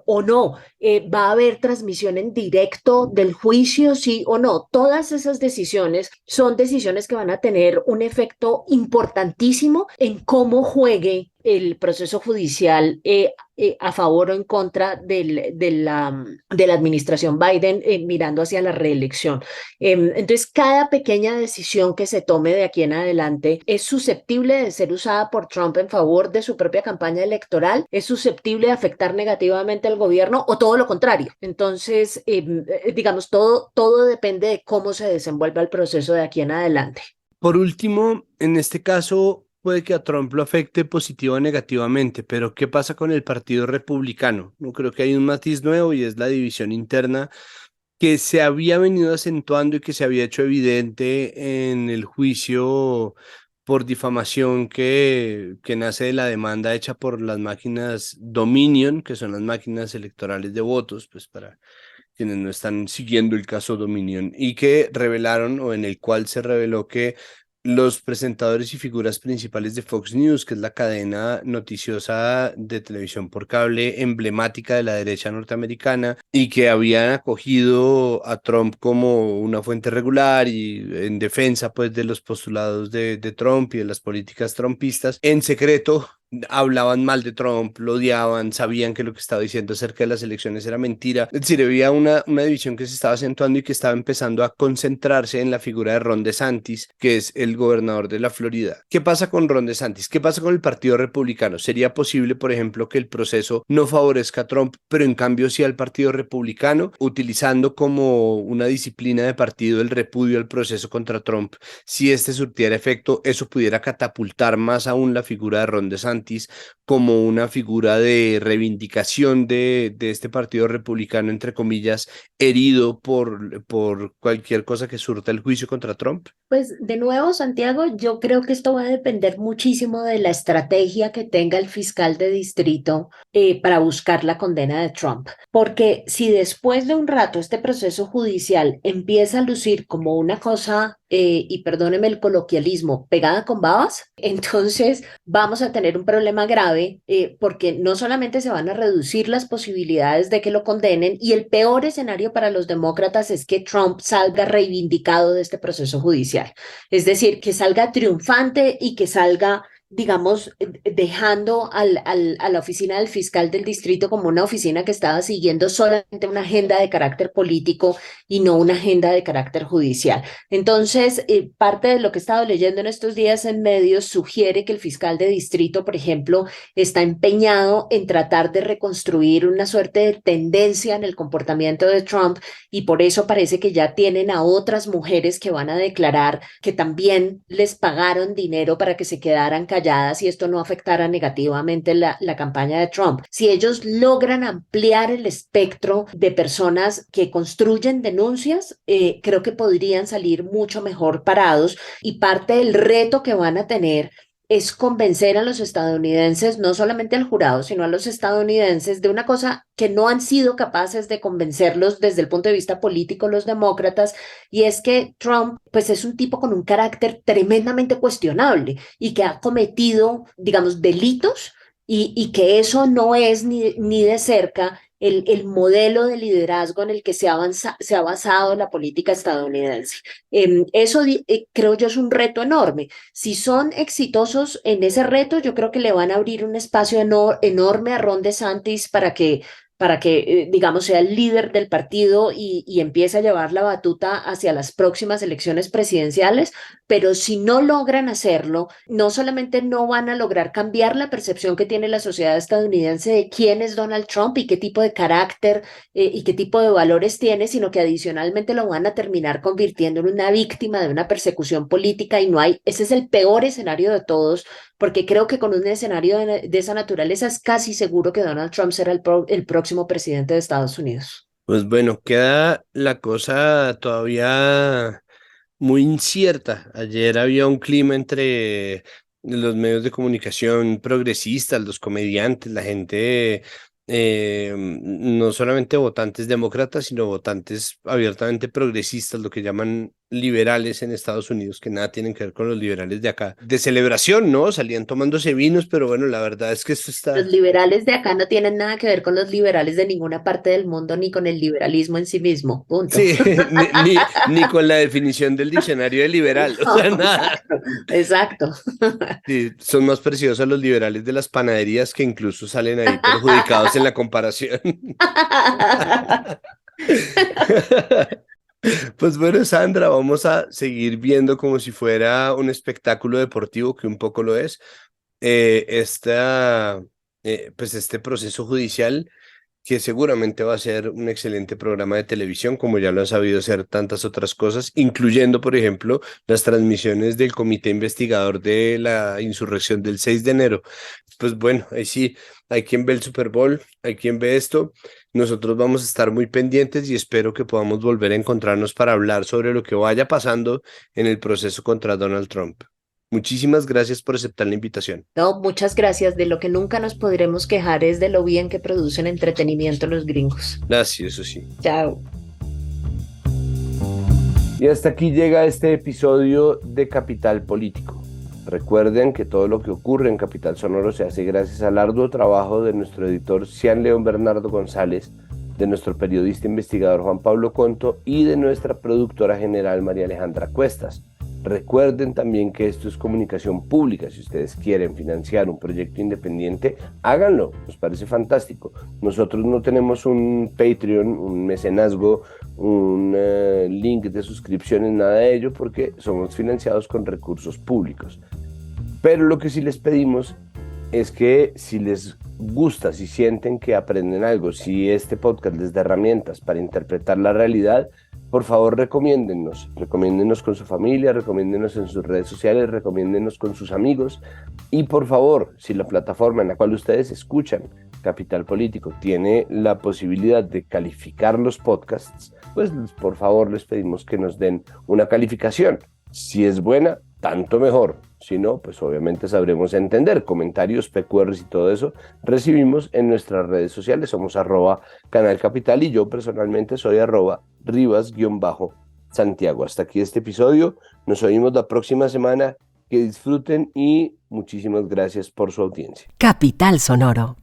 o no. ¿Va a haber transmisión en directo del juicio, sí o no? Todas esas decisiones son decisiones que van a tener un efecto importantísimo en cómo juegue el proceso judicial a favor o en contra de la administración Biden mirando hacia la reelección. Entonces, cada pequeña decisión que se tome de aquí en adelante es susceptible de ser usada por Trump en favor de su propia campaña electoral, es susceptible de afectar negativamente al gobierno o todo lo contrario. Entonces, digamos, todo depende de cómo se desenvuelva el proceso de aquí en adelante. Por último, en este caso, puede que a Trump lo afecte positiva o negativamente, pero ¿qué pasa con el Partido Republicano? Yo creo que hay un matiz nuevo y es la división interna que se había venido acentuando y que se había hecho evidente en el juicio por difamación que nace de la demanda hecha por las máquinas Dominion, que son las máquinas electorales de votos, pues para quienes no están siguiendo el caso Dominion, y que revelaron, o en el cual se reveló que los presentadores y figuras principales de Fox News, que es la cadena noticiosa de televisión por cable emblemática de la derecha norteamericana, y que habían acogido a Trump como una fuente regular y en defensa pues de los postulados de Trump y de las políticas trumpistas, en secreto hablaban mal de Trump, lo odiaban, sabían que lo que estaba diciendo acerca de las elecciones era mentira. Es decir, había una división que se estaba acentuando y que estaba empezando a concentrarse en la figura de Ron DeSantis, que es el gobernador de la Florida. ¿Qué pasa con Ron DeSantis? ¿Qué pasa con el Partido Republicano? ¿Sería posible, por ejemplo, que el proceso no favorezca a Trump, pero en cambio sí al Partido Republicano, utilizando como una disciplina de partido el repudio al proceso contra Trump? Si este surtiera efecto, eso pudiera catapultar más aún la figura de Ron DeSantis DeSantis como una figura de reivindicación de este partido republicano, entre comillas, herido por cualquier cosa que surta el juicio contra Trump? Pues de nuevo, Santiago, yo creo que esto va a depender muchísimo de la estrategia que tenga el fiscal de distrito para buscar la condena de Trump. Porque si después de un rato este proceso judicial empieza a lucir como una cosa, y perdóneme el coloquialismo, pegada con babas, entonces vamos a tener un problema grave porque no solamente se van a reducir las posibilidades de que lo condenen, y el peor escenario para los demócratas es que Trump salga reivindicado de este proceso judicial. Es decir, que salga triunfante y que salga, digamos, dejando a la oficina del fiscal del distrito como una oficina que estaba siguiendo solamente una agenda de carácter político y no una agenda de carácter judicial. Entonces, parte de lo que he estado leyendo en estos días en medios sugiere que el fiscal de distrito, por ejemplo, está empeñado en tratar de reconstruir una suerte de tendencia en el comportamiento de Trump, y por eso parece que ya tienen a otras mujeres que van a declarar que también les pagaron dinero para que se quedaran calladas y esto no afectara negativamente la campaña de Trump. Si ellos logran ampliar el espectro de personas que construyen denuncias, creo que podrían salir mucho mejor parados, y parte del reto que van a tener es convencer a los estadounidenses, no solamente al jurado, sino a los estadounidenses, de una cosa que no han sido capaces de convencerlos desde el punto de vista político los demócratas, y es que Trump pues es un tipo con un carácter tremendamente cuestionable y que ha cometido, digamos, delitos, y que eso no es ni de cerca el modelo de liderazgo en el que se ha basado la política estadounidense. Eso creo yo es un reto enorme. Si son exitosos en ese reto, yo creo que le van a abrir un espacio enorme a Ron DeSantis para que digamos, sea el líder del partido y empiece a llevar la batuta hacia las próximas elecciones presidenciales. Pero si no logran hacerlo, no solamente no van a lograr cambiar la percepción que tiene la sociedad estadounidense de quién es Donald Trump y qué tipo de carácter y qué tipo de valores tiene, sino que adicionalmente lo van a terminar convirtiendo en una víctima de una persecución política, y ese es el peor escenario de todos, porque creo que con un escenario de esa naturaleza es casi seguro que Donald Trump será el próximo presidente de Estados Unidos. Pues bueno, queda la cosa todavía muy incierta. Ayer había un clima entre los medios de comunicación progresistas, los comediantes, la gente, no solamente votantes demócratas, sino votantes abiertamente progresistas, lo que llaman liberales en Estados Unidos, que nada tienen que ver con los liberales de acá. De celebración, ¿no? Salían tomándose vinos, pero bueno, la verdad es que esto está... Los liberales de acá no tienen nada que ver con los liberales de ninguna parte del mundo, ni con el liberalismo en sí mismo, punto. Sí, ni con la definición del diccionario de liberal, o sea, nada. Exacto. Sí, son más parecidos a los liberales de las panaderías, que incluso salen ahí perjudicados en la comparación. Pues bueno, Sandra, vamos a seguir viendo como si fuera un espectáculo deportivo, que un poco lo es, pues este proceso judicial, que seguramente va a ser un excelente programa de televisión, como ya lo han sabido hacer tantas otras cosas, incluyendo, por ejemplo, las transmisiones del comité investigador de la insurrección del 6 de enero. Pues bueno, ahí sí, hay quien ve el Super Bowl, hay quien ve esto. Nosotros vamos a estar muy pendientes y espero que podamos volver a encontrarnos para hablar sobre lo que vaya pasando en el proceso contra Donald Trump. Muchísimas gracias por aceptar la invitación. No, muchas gracias. De lo que nunca nos podremos quejar es de lo bien que producen entretenimiento los gringos. Gracias, eso sí. Chao. Y hasta aquí llega este episodio de Capital Político. Recuerden que todo lo que ocurre en Capital Sonoro se hace gracias al arduo trabajo de nuestro editor Cian León Bernardo González, de nuestro periodista investigador Juan Pablo Conto y de nuestra productora general María Alejandra Cuestas. Recuerden también que esto es comunicación pública. Si ustedes quieren financiar un proyecto independiente, háganlo, nos parece fantástico. Nosotros no tenemos un Patreon, un mecenazgo, un link de suscripciones, nada de ello, porque somos financiados con recursos públicos. Pero lo que sí les pedimos es que si les gusta, si sienten que aprenden algo, si este podcast les da herramientas para interpretar la realidad, por favor recomiéndennos con su familia, recomiéndennos en sus redes sociales, recomiéndennos con sus amigos y por favor, si la plataforma en la cual ustedes escuchan Capital Político tiene la posibilidad de calificar los podcasts, pues por favor les pedimos que nos den una calificación. Si es buena, tanto mejor. Si no, pues obviamente sabremos entender. Comentarios, PQRs y todo eso recibimos en nuestras redes sociales. Somos @Canal Capital y yo personalmente soy @Rivas_Santiago. Hasta aquí este episodio. Nos oímos la próxima semana. Que disfruten y muchísimas gracias por su audiencia. Capital Sonoro.